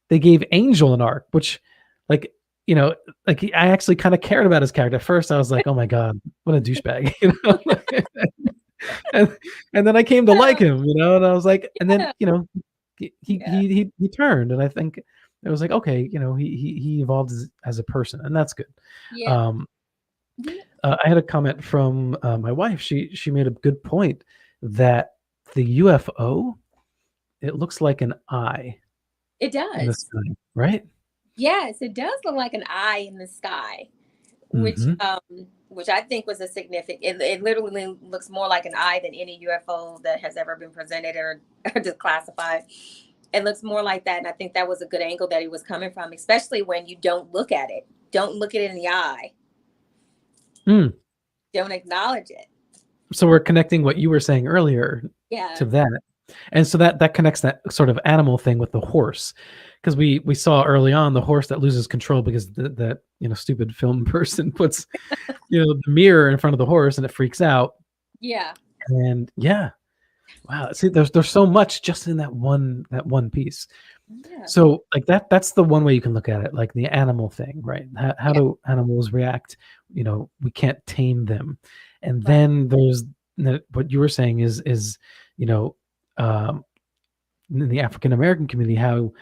they gave Angel an arc, which, like, you know, I actually kind of cared about his character. At first, I was like, "Oh my god, what a douchebag," and then I came to like Yeah. him, and I was like, and then Yeah. Yeah. he turned, and I think it was like, okay, he evolved as a person, and that's good. Yeah. Um, Yeah. I had a comment from my wife. She made a good point that the UFO, it looks like an eye It in the does. sky, right? Yes, it does look like an eye in the sky, Hmm. which I think was a significant. It literally looks more like an eye than any UFO that has ever been presented or declassified. It looks more like that, and I think that was a good angle that he was coming from, especially when you don't look at it, don't look it in the eye, Mm. don't acknowledge it. So we're connecting what you were saying earlier to Yeah, that. And so that connects that sort of animal thing with the horse, because we saw early on the horse that loses control because that stupid film person puts the mirror in front of the horse and it freaks out. yeah, And yeah, wow. See, there's so much just in that one piece. Yeah. So, like, that's the one way you can look at it, like the animal thing, right? How Yeah. do animals react? We can't tame them. And Right. then there's what you were saying is, you know, um, in the African American community, how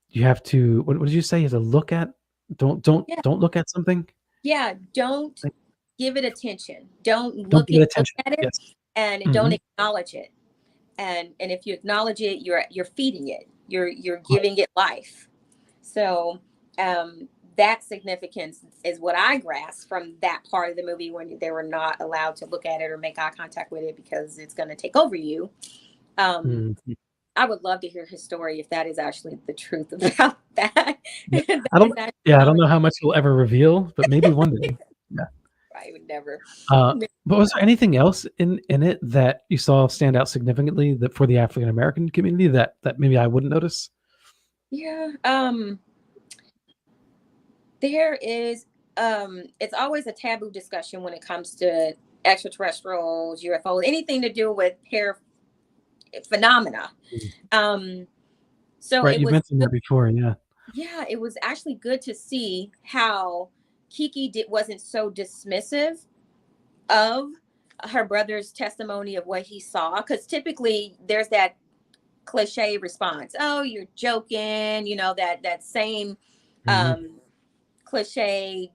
you have to what did you say? You have to look at Yeah. don't look at something? Yeah. Don't Like, give it attention. Don't don't give it look attention. at it, Yes. and don't Mhm. acknowledge it. And if you acknowledge it, you're feeding it. You're Right. giving it life. So that significance is what I grasped from that part of the movie when they were not allowed to look at it or make eye contact with it because it's going to take over you. Um, Mhm. I would love to hear his story if that is actually the truth about that. Yeah. That I is don't actually yeah, I how don't it know how much he'll ever reveal, but maybe one day. Yeah. I would never. Uh, but was there anything else in it that you saw stand out significantly that for the African American community that maybe I wouldn't notice? Yeah. There is it's always a taboo discussion when it comes to extraterrestrials, UFOs, anything to do with phenomena. Mm. Um so Right, it you've was mentioned good, that before, yeah. yeah, it was actually good to see how wasn't so dismissive of her brother's testimony of what he saw, because typically there's that cliche response, oh, you're joking, that same Mhm. um cliche,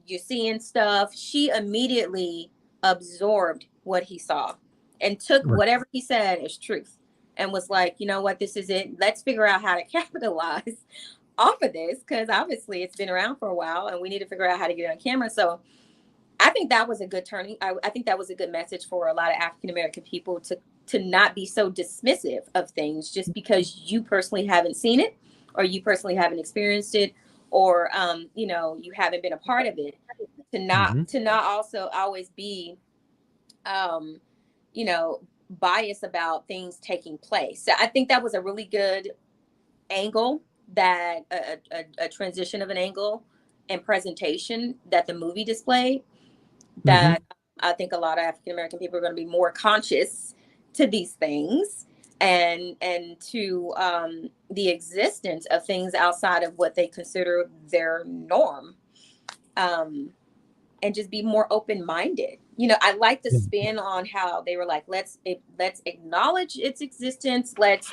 you're seeing stuff. She immediately absorbed what he saw and took Right. whatever he said as truth and was like, you know what, this is it. Let's figure out how to capitalize off of this, because obviously it's been around for a while and we need to figure out how to get it on camera. So I think that was a good turning. I think that was a good message for a lot of African American people to not be so dismissive of things just because you personally haven't seen it or you personally haven't experienced it, or you haven't been a part of it, Mhm. to not also always be um you know biased about things taking place. So I think that was a really good angle, that a transition of an angle and presentation that the movie displayed, Mhm. that I think a lot of African American people are going to be more conscious to these things, and to the existence of things outside of what they consider their norm, um, and just be more open minded. I like the Yeah. spin on how they were like, let's acknowledge its existence. Let's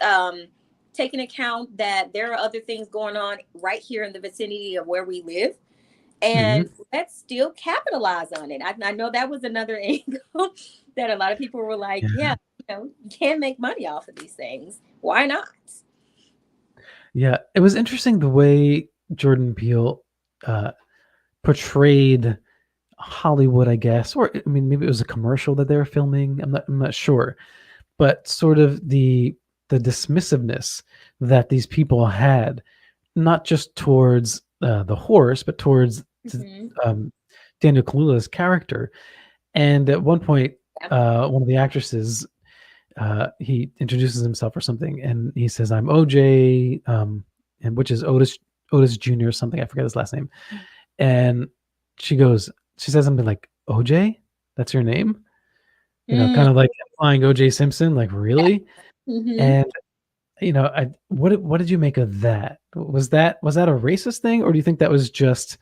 take into account that there are other things going on right here in the vicinity of where we live, Mhm. and let's still capitalize on it. I know that was another angle that a lot of people were like, Yeah. yeah, you can make money off of these things. Why not? Yeah, it was interesting the way Jordan Peele, uh, portrayed Hollywood, I guess, or I mean, maybe it was a commercial that they were filming. I'm not sure, but sort of the dismissiveness that these people had, not just towards the horse, but towards Hmm. um, Daniel Kaluuya's character. And at one point, Yeah. one of the actresses, he introduces himself or something, and he says, "I'm OJ," and which is Otis Jr. or something. I forget his last name. And she goes, she says something like, "OJ, that's your name?" Mm, Kind of like implying OJ Simpson. Like, yeah. really? Hmm. And what did you make of that? Was that a racist thing, or do you think that was just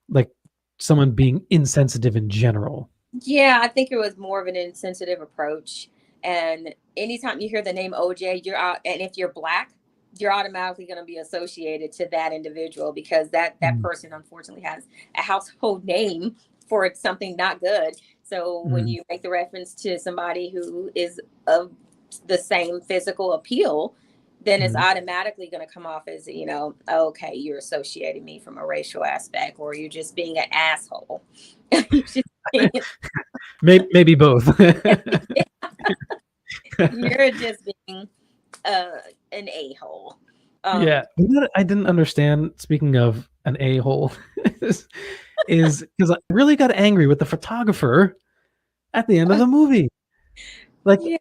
like someone being insensitive in general? Yeah, I think it was more of an insensitive approach. And anytime you hear the name OJ, you're out, and if you're black, you're automatically going to be associated to that individual, because that Mm, person unfortunately has a household name for something not good. So when mm, you make the reference to somebody who is of the same physical appeal, then it's mm. automatically going to come off as, okay, you're associating me from a racial aspect, or you're just being an asshole. You just being Maybe both. You're just being uh an a-hole. Yeah, Um I didn't understand, speaking of an a-hole, is because I really got angry with the photographer at the end of the movie. Like yeah,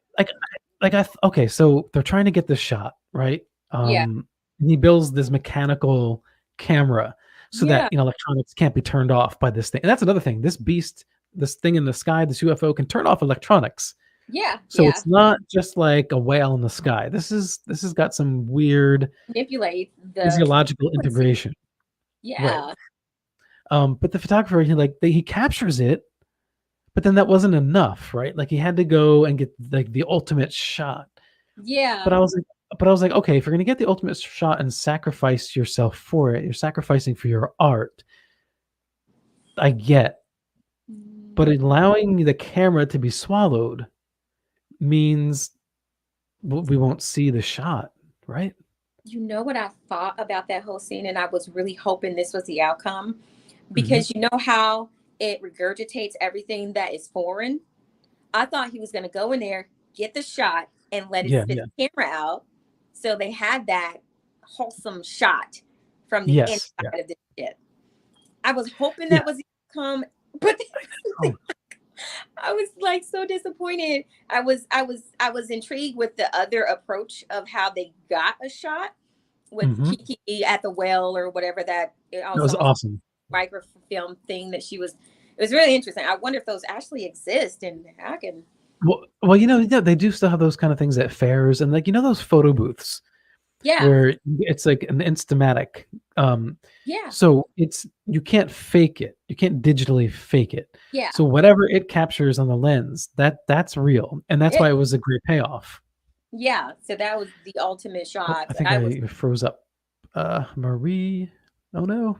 like okay, so they're trying to get this shot, right? yeah, And he builds this mechanical camera so that, yeah, electronics can't be turned off by this thing. And that's another thing. This thing in the sky, this UFO can turn off electronics. Yeah, So yeah. it's not just like a whale in the sky. This has got some weird Manipulate the physiological frequency. integration. Right. Yeah. But the photographer, he captures it, but then that wasn't enough, right? Like he had to go and get like the ultimate shot. But Yeah. I was like, okay, if you're gonna get the ultimate shot and sacrifice yourself for it, you're sacrificing for your art. I get, but Mm, allowing the camera to be swallowed means we won't see the shot, right? you know what I thought about that whole scene, and I was really hoping this was the outcome, Mhm. because you know how it regurgitates everything that is foreign. I thought he was going to go in there, get the shot, and let it Yeah, spit yeah. the camera out. So they had that wholesome shot from the Yes, yeah, inside of the ship. I was hoping yeah. that was the outcome, but Oh, I was like so disappointed. I was intrigued with the other approach of how they got a shot with mhm. Kiki at the well or whatever that it That was was almost awesome. microfilm thing that she was. It was really interesting. I wonder if those actually exist, and I can. Well, yeah, they do still have those kind of things at fairs and, like, those photo booths Yeah, where it's like an Instamatic, um, yeah, so you can't fake it. You can't digitally fake it. yeah. So whatever it captures on the lens, that's real, and that's why It, it was a great payoff. yeah. So that was the ultimate Oh, shot. I But think I was, I froze up. Marie? Oh, no.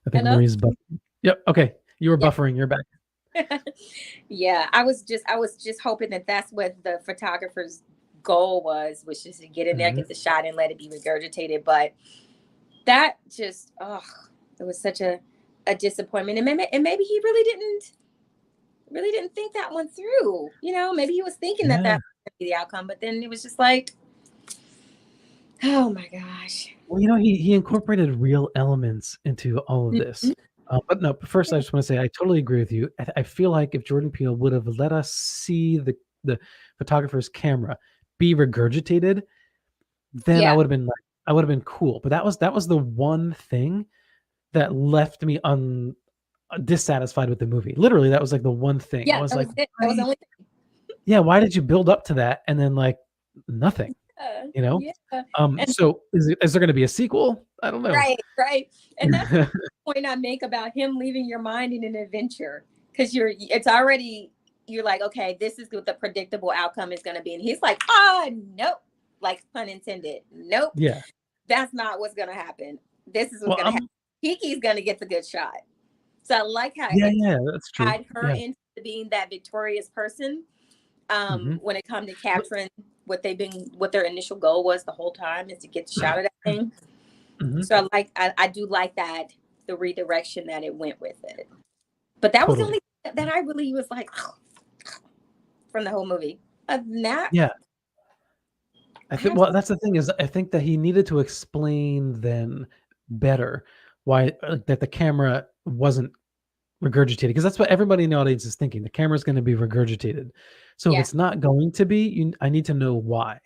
I think hello. Marie's buffering. Yep, okay. You were Yeah. buffering, you're back. Yeah, I was just hoping that that's what the photographer's goal was just to get in there, Mhm. get the shot, and let it be regurgitated. But that just, oh, it was such a disappointment, and maybe he really didn't think that one through. Maybe he was thinking that Yeah. that was gonna be the outcome, but then it was just like, oh my gosh. Well, he incorporated real elements into all of Mhm. this. But no, but first I just wanna say I totally agree with you. I feel like if Jordan Peele would have let us see the photographer's camera be regurgitated, then Yeah, I would've been cool. But that was the one thing that left me dissatisfied with the movie. Literally, that was, like, the one thing. I yeah, was that like, was it. That was the "Why?" only Yeah, why did you build up to that and then, like, nothing, thing. you know? Yeah, and So is there gonna be a sequel? I don't know. right, right. And that's the point I make about him leaving your mind in an adventure, because it's already, you're like, okay, this is what the predictable outcome is going to be, and he's like, nope, like pun intended, nope, Yeah. that's not what's going to happen. This is what's Well, going to happen. Kiki's going to get the good shot. So I like how yeah, it yeah, that's true. tied her Yeah. into being that victorious person, Mhm. when it comes to But capturing what their initial goal was the whole time, is to get the shot of that thing. Mhm. So I do like that, the redirection that it went with it. But that was the Totally. only thing that I really was like from the whole movie. Other than that, Yeah. I think well, absolutely. that's the thing is I think that he needed to explain then better why, that the camera wasn't regurgitated, because that's what everybody in the audience is thinking. The camera's gonna be regurgitated. So if Yeah. it's not going to be, I need to know why.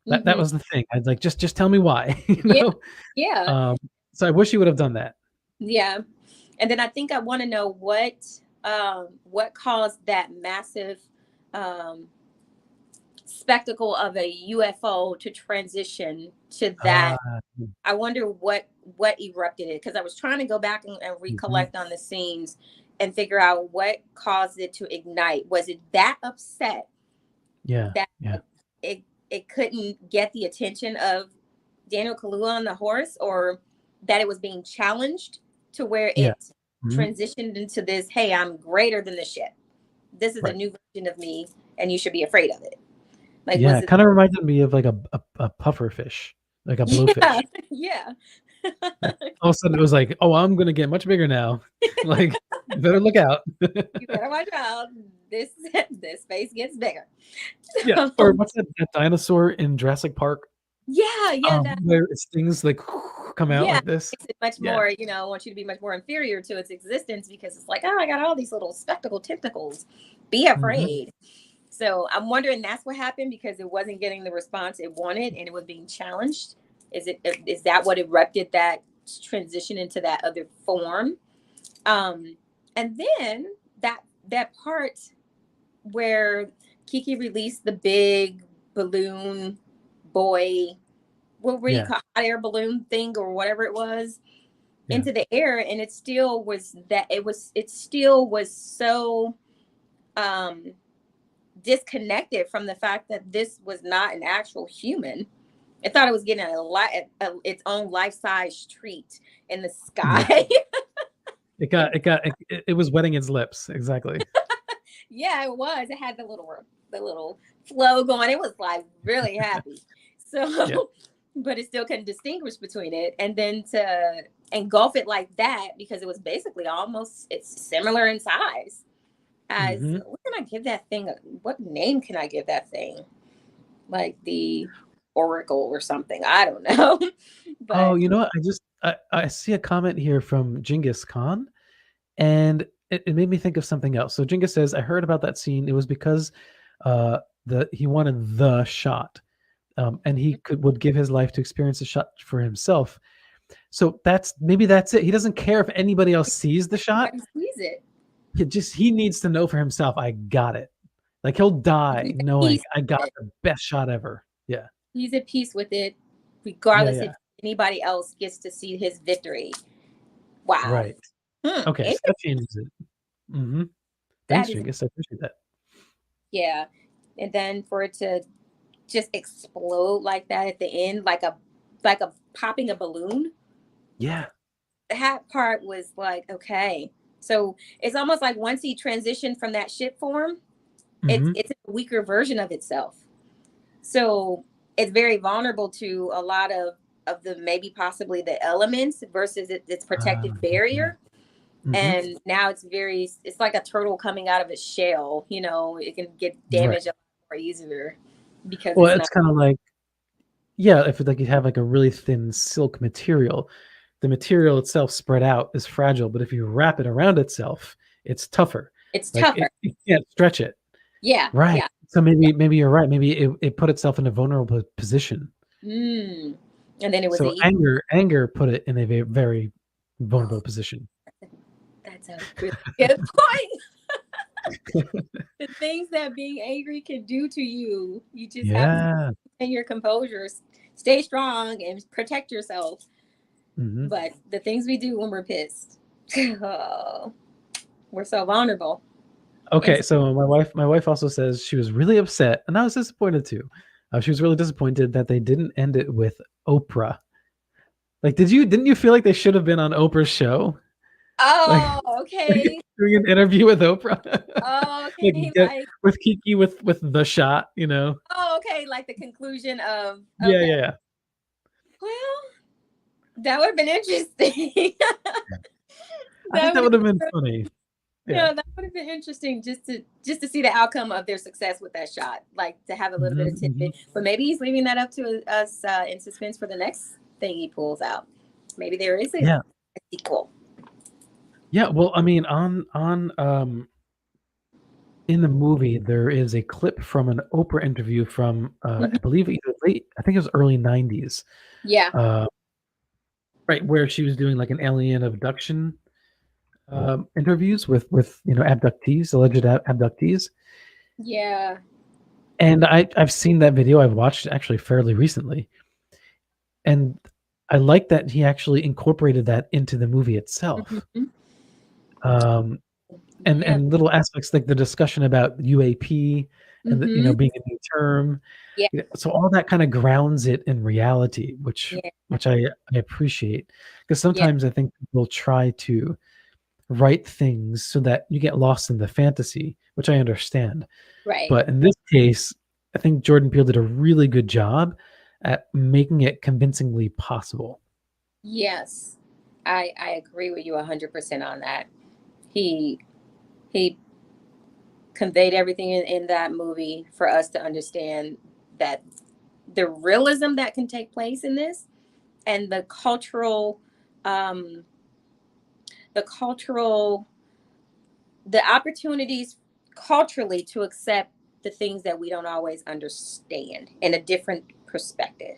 That Hmm. was the thing. I'd like, "Just tell me why," you Yeah. know? Yeah. Um, so I wish he would have done that. Yeah. And then I think I want to know what caused that massive um, spectacle of a UFO to transition to that. Ah, I wonder what erupted it, because I was trying to go back and mhm. recollect on the scenes and figure out what caused it to ignite. Was it that upset Yeah, that yeah, it couldn't get the attention of Daniel Kaluuya on the horse, or that it was being challenged to where yeah. it Mhm. transitioned into this, hey, I'm greater than the ship. This is a Right. new version of me, and you should be afraid of it. Like, Yeah, was it it? kinda reminded me of like a puffer fish, like a Yeah, blowfish. yeah. Yeah. All of a sudden it was like, "Oh, I'm gonna get much bigger now." Like, "You better look out." You better watch out. This this space gets bigger. Yeah, or So, what's that dinosaur in Jurassic Park, yeah, yeah, that where its things, like, come out yeah like this? makes it much Yeah. more. Want you to be much more inferior to its existence, because it's like, oh, I got all these little spectacle tentacles. Be Mhm. afraid. So I'm wondering that's what happened, because it wasn't getting the response it wanted and it was being challenged. Is that what erupted that transition into that other form? Um, and then that part. where Kiki released the big balloon boy, what were you Yeah. call hot air balloon thing or whatever it was, Yeah. into the air, and it still was so um disconnected from the fact that this was not an actual human. I thought it was getting its own life-size treat in the Yeah. sky. It was wetting its lips. Exactly. Yeah, it was. It had the little flow going. It was like really happy. Yeah. So, but it still couldn't distinguish between it. And then to engulf it like that, because it was basically almost it's similar in size. As Hmm. what can I give that thing? What name can I give that thing? Like the Oracle or something. I don't know. Oh, But you know what? I see a comment here from Genghis Khan, and it made me think of something else. So Genghis says, I heard about that scene. It was because uh, he wanted the shot, and he would give his life to experience the shot for himself. So maybe that's it. He doesn't care if anybody else sees the shot. everybody sees it. He needs to know for himself. I got it. Like he'll die He's at knowing peace I with got it. the best shot ever. Yeah. He's at peace with it, Yeah. regardless Yeah. if anybody else gets to see his victory. Wow. Right. Okay. So that changes it. Hmm. That Thanks, is, Genghis. I appreciate that. yeah. And then for it to just explode like that at the end, like a popping a balloon. Yeah. That part was like, okay. So it's almost like once he transitioned from that ship form, Hmm. it's a weaker version of itself. So it's very vulnerable to a lot of the maybe possibly the elements versus its protective Yeah. barrier. Hmm. And now it's like a turtle coming out of its shell. It can get Right. damaged a lot more easier because Well, it's not. it's kind of like, yeah, if like you have like a really thin silk material, the material itself spread out is fragile, but if you wrap it around itself, it's tougher. It's Like tougher. you can't stretch it. Yeah, Right. yeah, So yeah. maybe you're right. Maybe it put itself in a vulnerable position. Mm. And then it was So a anger put it in a very vulnerable position. that's a really good point. The things that being angry can do to you, you just have to Yeah. maintain your composure, stay strong, and protect yourself. Hmm. But the things we do when we're pissed, oh, we're so vulnerable. And Okay, so my wife also says she was really upset, and I was disappointed too. She was really disappointed that they didn't end it with Oprah. Like, didn't you feel like they should have been on Oprah's show? Like oh, okay, doing an interview with Oprah, oh, like okay, get with Kiki with the shot, oh, okay, like the conclusion of Yeah, okay. yeah, yeah. Well, that would have been interesting. I That think that would have would have been been funny. Yeah. Yeah, that would have been interesting just to see the outcome of their success with that shot, like to have a little bit Hmm. of Hmm. tidbit. But maybe he's leaving that up to us in suspense for the next thing he pulls out. Maybe there is a Yeah. sequel. Yeah. Well, I mean, on in the movie, there is a clip from an Oprah interview from Mhm. I believe either late, I think it was early '90s, Yeah, uh, right, where she was doing like an alien abduction interviews with abductees, alleged abductees. yeah. And I've seen that video. I've watched it actually fairly recently, and I like that he actually incorporated that into the movie itself. Mhm. Um, and Yeah. little aspects like the discussion about UAP and Hmm. being a new term. Yeah. So all that kind of grounds it in reality, which Yeah. I appreciate, because Yeah. sometimes I think people try to write things so that you get lost in the fantasy, which I understand. Right. But in this case, I think Jordan Peele did a really good job at making it convincingly possible. Yes. I agree with you 100% on that. He he conveyed everything in that movie for us to understand that the realism that can take place in this and um the cultural the opportunities culturally to accept the things that we don't always understand in a different perspective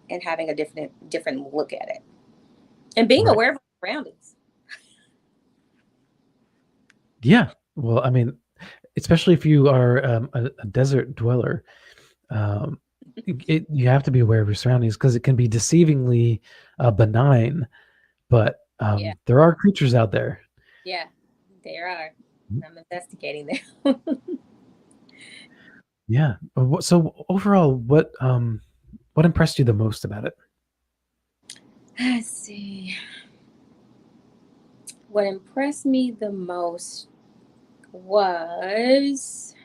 and having a different look at it and being Right. aware of our surroundings. Yeah. Well, I mean, especially if you are a desert dweller, you have to be aware of your surroundings because it can be deceivingly benign, but Yeah, there are creatures out there. yeah, there are. I'm investigating them. Yeah. So overall, what impressed you the most about it? Let's see. What impressed me the most was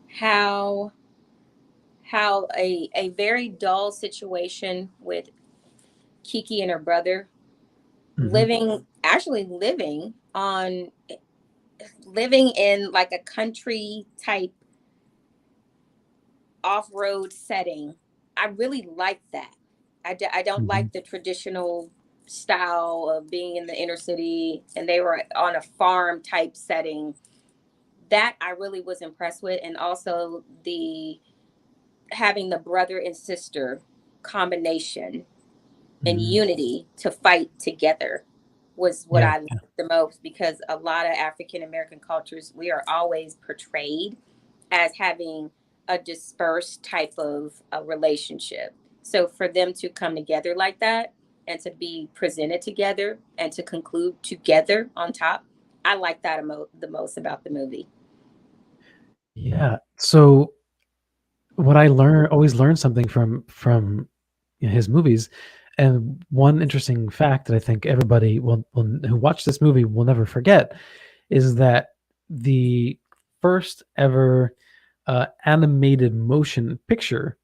how a very dull situation with Kiki and her brother Hmm. living in like a country type off-road setting. I really like that. I don't Hmm. like the traditional style of being in the inner city, and they were on a farm type setting. That I really was impressed with, and also the having the brother and sister combination and Hmm. unity to fight together was what Yeah. I liked the most, because a lot of African American cultures, we are always portrayed as having a dispersed type of a relationship. So for them to come together like that and to be presented together and to conclude together on top, I like that the most about the movie. Yeah. So what I always learn something from his movies, and one interesting fact that I think everybody who watched this movie will never forget is that the first ever animated motion picture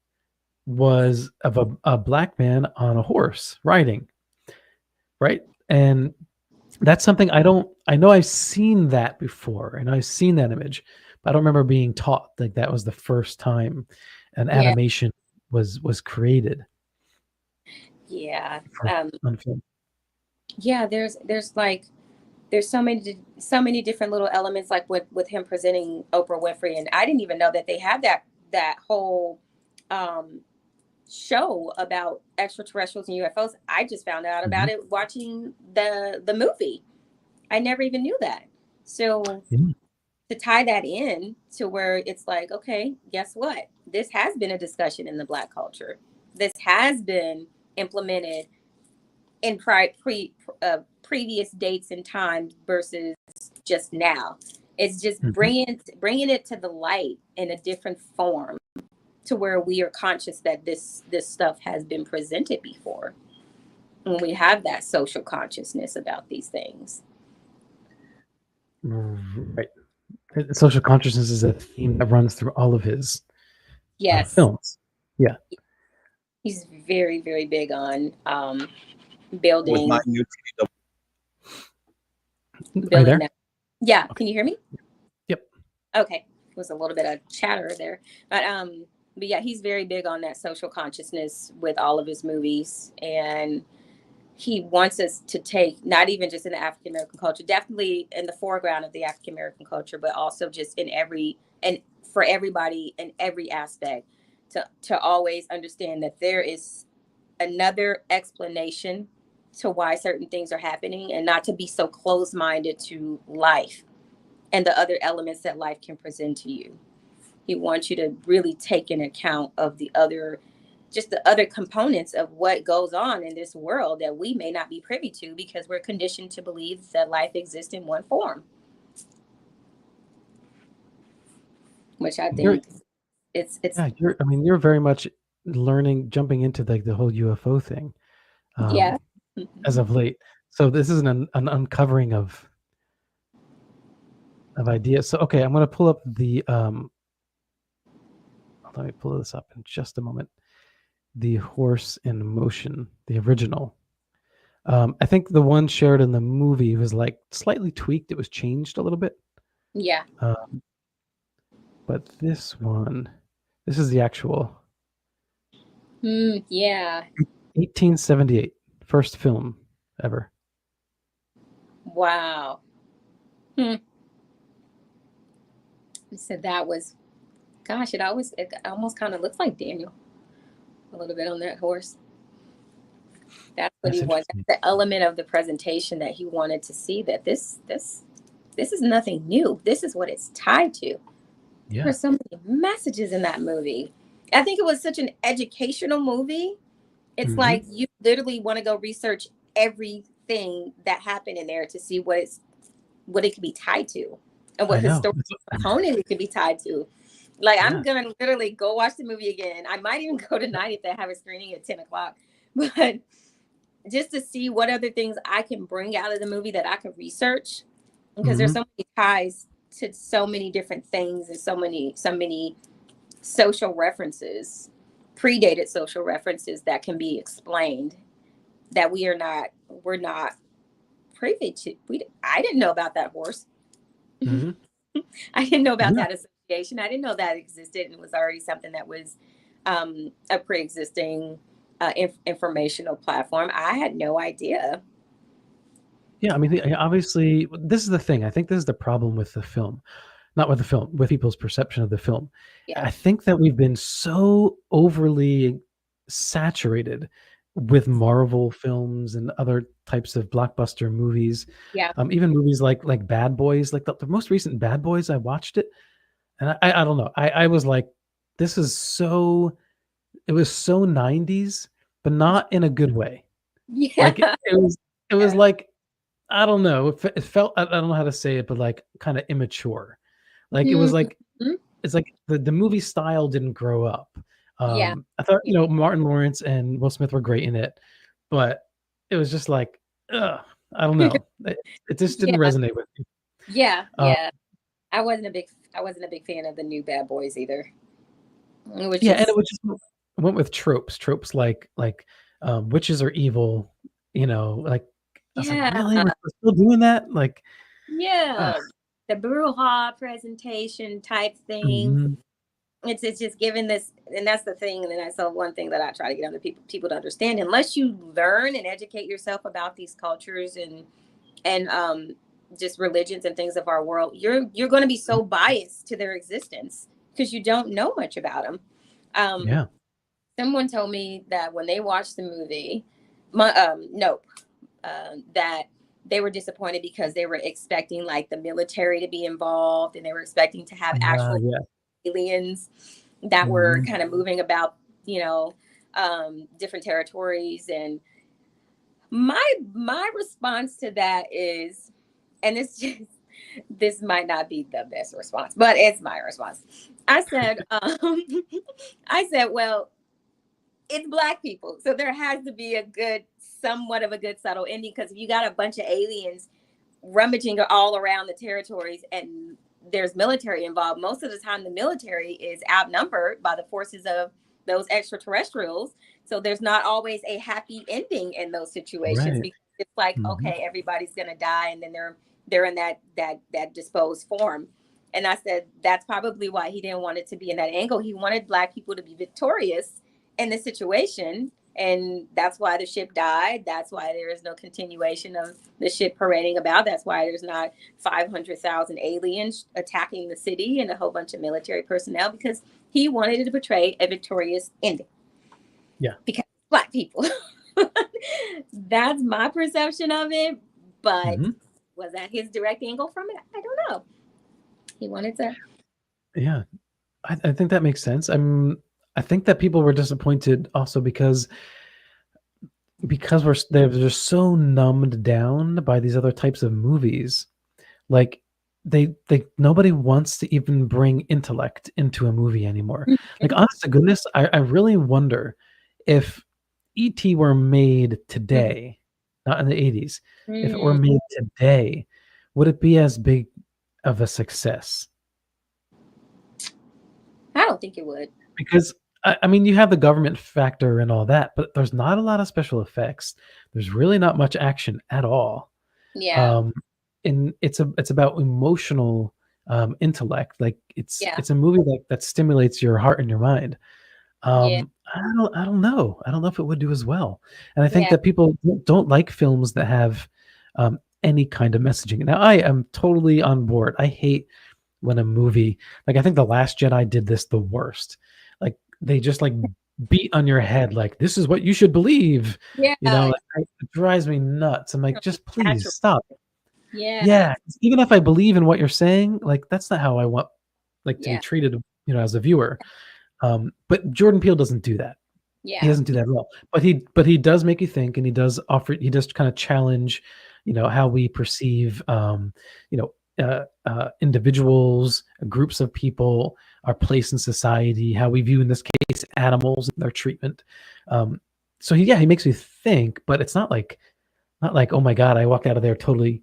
was of a black man on a horse riding, right? And that's something I know I've seen that before and I've seen that image, but I don't remember being taught like that was the first time an Yeah, animation was created yeah, for on film. yeah. There's so many different little elements, like with him presenting Oprah Winfrey, and I didn't even know that they had that whole um show about extraterrestrials and UFOs. I just found out about Mhm. it watching the movie. I never even knew that. So Yeah. to tie that in to where it's like, okay, guess what? This has been a discussion in the Black culture. This has been implemented in previous dates and times versus just now. It's just Mhm. bringing it to the light in a different form, to where we are conscious that this stuff has been presented before, when we have that social consciousness about these things. Right. Social consciousness is a theme that runs through all of his Yes, films. Yeah. he's very very big on With my building new TV. Are you building there? that. Yeah, Okay. can you hear me? Yep. Okay, it was a little bit of chatter there, but yeah, he's very big on that social consciousness with all of his movies, and he wants us to take, not even just in the African American culture, definitely in the foreground of the African American culture, but also just in every, and for everybody in every aspect, to always understand that there is another explanation to why certain things are happening, and not to be so closed minded to life and the other elements that life can present to you. He wants you to really take in account of the other, just the other components of what goes on in this world that we may not be privy to, because we're conditioned to believe that life exists in one form, which I You're think it's yeah, you're I mean, you're very much jumping into like the whole UFO thing yeah. um as Mhm. of late. So this is an uncovering of ideas. So okay, I'm gonna pull up the let me pull this up in just a moment. The Horse in Motion, the original. I think the one shared in the movie was like slightly tweaked. It was changed a little bit. Yeah. Uh, but this is the actual Yeah. 1878 first film ever. Wow. Hmm. So that was, gosh, it almost kind of looks like Daniel a little bit on that horse. That's what he That's wanted. interesting. That's the element of the presentation that he wanted to see, that this this is nothing new. This is what it's tied to. There were Yeah. so many messages in that movie. I think it was such an educational movie. It's Hmm. like you literally want to go research everything that happened in there to see what it could be tied to and what I know. historical component it could be tied to. Like I'm Yeah. gonna literally go watch the movie again. I might even go tonight if they have a screening at 10 o'clock. But just to see what other things I can bring out of the movie that I could research because there's Hmm. so many ties to so many different things and so many social references, predated social references that can be explained that we're not privy to. I didn't know about that horse. Hmm. I didn't know about Yeah. that association. I didn't know that existed and was already something that was a pre-existing informational platform. I had no idea. Yeah. I mean, obviously, this is the thing. I think this is the problem with the film. Not with the film, with people's perception of the film. Yeah, I think that we've been so overly saturated with Marvel films and other types of blockbuster movies, yeah, even movies like Bad Boys, like the most recent Bad Boys. I watched it, and I don't know. I was like, this is so. It was so 90s, but not in a good way. yeah, Like it was like I don't know. It felt I don't know how to say it, but like kind of immature. Like it was Mhm. like it's like the movie style didn't grow up. Yeah, I thought, yeah, Martin Lawrence and Will Smith were great in it, but it was just like, ugh, I don't know. It just didn't yeah, resonate with me. yeah, Uh, yeah. I wasn't a big fan of the new Bad Boys either. It was yeah, and it just was just went with tropes like witches are evil. Like I was like, yeah, really, we're still doing that? Like, uh, yeah. The Bruja presentation type thing. mhm, It's just given this, and that's the thing. And then that's the one thing that I try to get other people to understand. Unless you learn and educate yourself about these cultures and just religions and things of our world, you're going to be so biased to their existence because you don't know much about them. Um, yeah, Someone told me that when they watched the movie, Nope, that they were disappointed because they were expecting like the military to be involved and they were expecting to have actual yeah, aliens that were mhm, kind of moving about, you know, different territories. And my response to that is, and it's just this might not be the best response, but it's my response. I said, I said, well, it's black people, so there has to be a good, somewhat of a good subtle ending because if you got a bunch of aliens rummaging all around the territories and there's military involved, most of the time the military is outnumbered by the forces of those extraterrestrials. So there's not always a happy ending in those situations right, because it's like, mhm, okay, everybody's gonna die, and then they're in that disposed form. And I said that's probably why he didn't want it to be in that angle. He wanted black people to be victorious in the situation, and that's why the ship died. That's why there is no continuation of the ship parading about. That's why there's not 500,000 aliens attacking the city and a whole bunch of military personnel because he wanted to portray a victorious ending yeah, because black people. That's my perception of it. But mhm, was that his direct angle from it? I don't know. He wanted to. yeah. I think that makes sense. I think that people were disappointed also because they're just so numbed down by these other types of movies. Like they nobody wants to even bring intellect into a movie anymore. Like honest to goodness, I really wonder if ET were made today, not in the 80s, if it were Mm, made today, would it be as big of a success? I don't think it would. Because I mean, you have the government factor and all that, but there's not a lot of special effects. There's really not much action at all. Yeah. Um, and it's about emotional intellect. Like Yeah. it's a movie that stimulates your heart and your mind. Yeah. I don't know. I don't know if it would do as well. And I think Yeah. that people don't like films that have any kind of messaging. Now, I am totally on board. I hate when a movie like I think The Last Jedi did this the worst. Like they just like beat on your head like this is what you should believe. Yeah. Like, it drives me nuts. I'm like, just please Natural. stop. Yeah. Yeah, even if I believe in what you're saying, like, that's not how I want, like, to be Yeah. treated, as a viewer. But Jordan Peele doesn't do that. He Yeah. doesn't do that at all. But he does make you think, and he does kind of challenge, how we perceive, individuals, groups of people, our place in society, how we view, in this case, animals and their treatment. Um, so he makes you think, but it's not like, oh my God, I walked out of there totally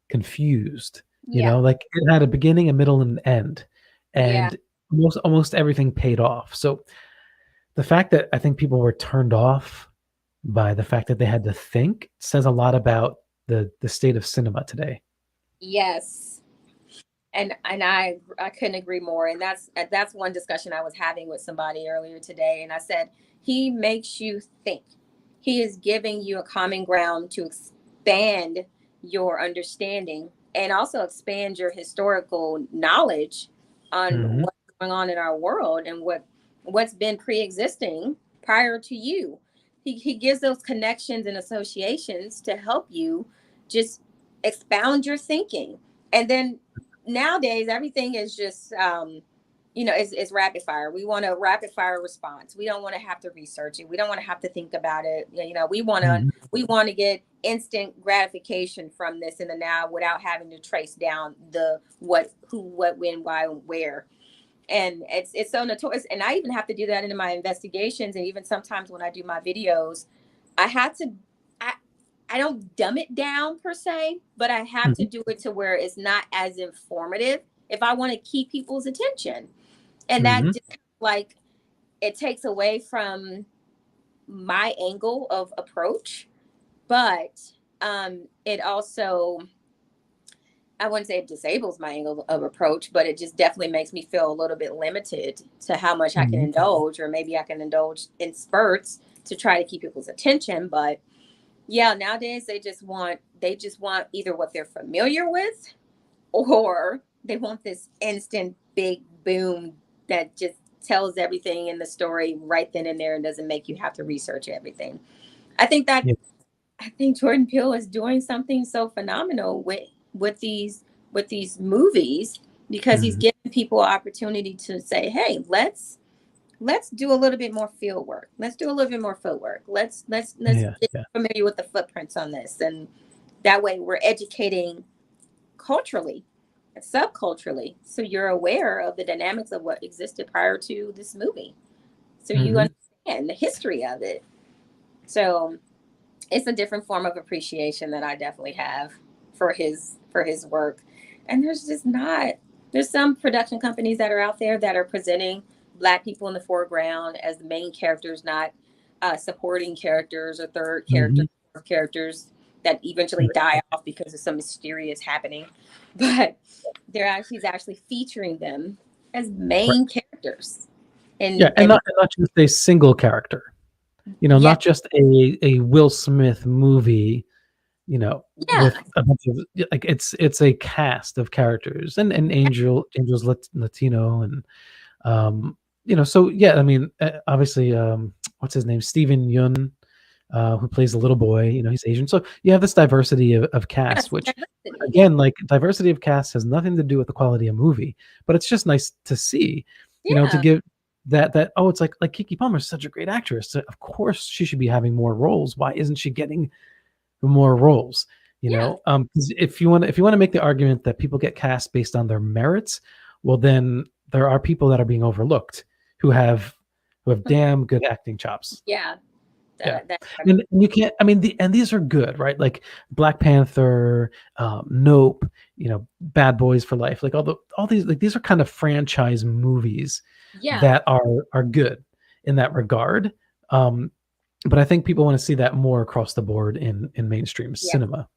confused. Yeah. Like, it had a beginning, a middle, and an end, Yeah. and almost everything paid off. So the fact that I think people were turned off by the fact that they had to think says a lot about the state of cinema today. Yes. And I couldn't agree more. And that's one discussion I was having with somebody earlier today. And I said, he makes you think. He is giving you a common ground to expand your understanding and also expand your historical knowledge on Mhm. what's going on in our world and what's been pre-existing prior to you. He gives those connections and associations to help you just expound your thinking. And then nowadays everything is just it's rapid fire. We want a rapid fire response. We don't want to have to research it. We don't want to have to think about it. Mhm. We want to get instant gratification from this in the now without having to trace down the what, who, what, when, why, and where. And it's so notorious. And I even have to do that in my investigations, and even sometimes when I do my videos, I have to I I don't dumb it down per se, but I have to Mhm. do it to where it's not as informative if I want to keep people's attention. And that Mhm. just like it takes away from my angle of approach, but it also, I wouldn't say it disables my angle of approach, but it just definitely makes me feel a little bit limited to how much I can Mhm. indulge, or maybe I can indulge in spurts to try to keep people's attention. But yeah, nowadays they just want either what they're familiar with, or they want this instant big boom that just tells everything in the story right then and there and doesn't make you have to research everything. I think that Yeah. I think Jordan Peele is doing something so phenomenal with these movies, because he's Mhm. giving people opportunity to say, "Hey, let's do a little bit more field work. Let's do a little bit more footwork. Let's Yeah, get yeah. familiar with the footprints on this." And that way we're educating culturally and subculturally, so you're aware of the dynamics of what existed prior to this movie, so you Mhm. understand the history of it. So it's a different form of appreciation that I definitely have for his work. And there's some production companies that are out there that are presenting Black people in the foreground as the main characters, not supporting characters or third characters, Mhm. or characters that eventually Right. die off because of some mysterious happening. But he's actually featuring them as Right. main characters. Yeah, And and not just a single character. yeah, Not just a Will Smith movie, with yeah, a bunch of, like, it's a cast of characters, and Angel's Latino, and so yeah, I mean, obviously, what's his name? Steven Yeun, who plays the little boy, he's Asian. So you have this diversity of cast, yes, which, diversity. again, like, diversity of cast has nothing to do with the quality of movie, but it's just nice to see, to Yeah, give oh, it's like Kiki Palmer is such a great actress. So of course she should be having more roles. Why isn't she getting more roles? yeah. 'Cause if you want to make the argument that people get cast based on their merits, well, then there are people that are being overlooked who have damn good acting chops. Yeah, Yeah. that And you can't, I mean, these are good, right? Like Black Panther, Nope, Bad Boys for Life, like all these, like, these are kind of franchise movies yeah, that are good in that regard. Um, but I think people want to see that more across the board in mainstream yeah, cinema,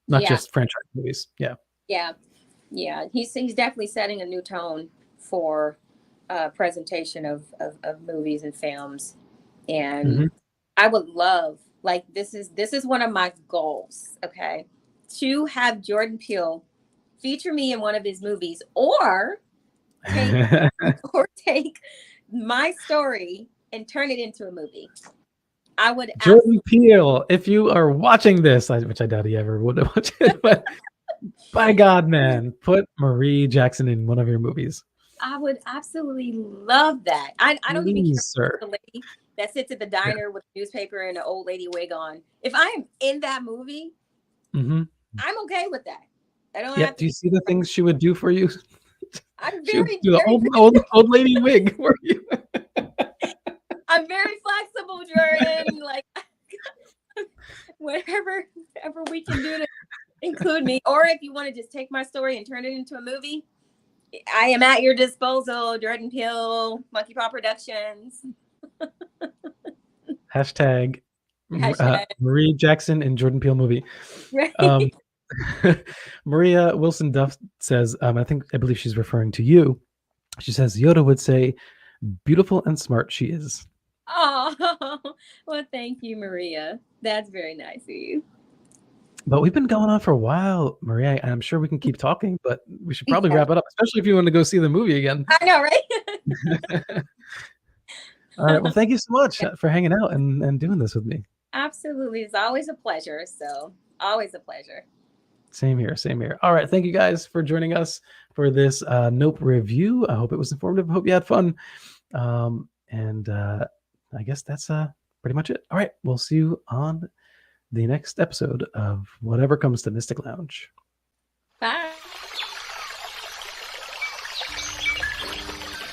not yeah, just franchise movies. Yeah. yeah, yeah. He's definitely setting a new tone for presentation of movies and films. And Mhm. I would love, like, this is one of my goals, okay, to have Jordan Peele feature me in one of his movies, take or take my story and turn it into a movie. I would Jordan absolutely. Peele, if you are watching this, which I doubt he ever would watch it, but By God, man, put Marie Jackson in one of your movies. I would absolutely love that. I don't even care Please, if sir. the lady that sits at the Yeah. diner with a newspaper and an old lady wig on. If I am in that movie, Mm-hmm. I'm okay with that. I don't have Yep. to Do you be. see the things she would do for you? I'm She would very, do the very, old lady wig for you. I'm very flexible, Jordan. Like whatever we can do to include me, or if you want to just take my story and turn it into a movie, I am at your disposal. Jordan Peele, Monkey Paw Productions. Hashtag Hashtag. Marie Jackson and Jordan Peele movie. Right. Um, Maria Wilson Duff says, I believe she's referring to you. She says, Yoda would say, beautiful and smart she is. Oh, well, thank you, Maria. That's very nice of you. But we've been going on for a while, Maria, and I'm sure we can keep talking, but we should probably Yeah, wrap it up, especially if you want to go see the movie again. I know, right? All right. Well, thank you so much for hanging out and doing this with me. Absolutely. It's always a pleasure. So, always a pleasure. Same here. Same here. All right. Thank you guys for joining us for this Nope review. I hope it was informative. I hope you had fun. And I guess that's pretty much it. All right. We'll see you on the next episode of whatever comes to Mystic Lounge.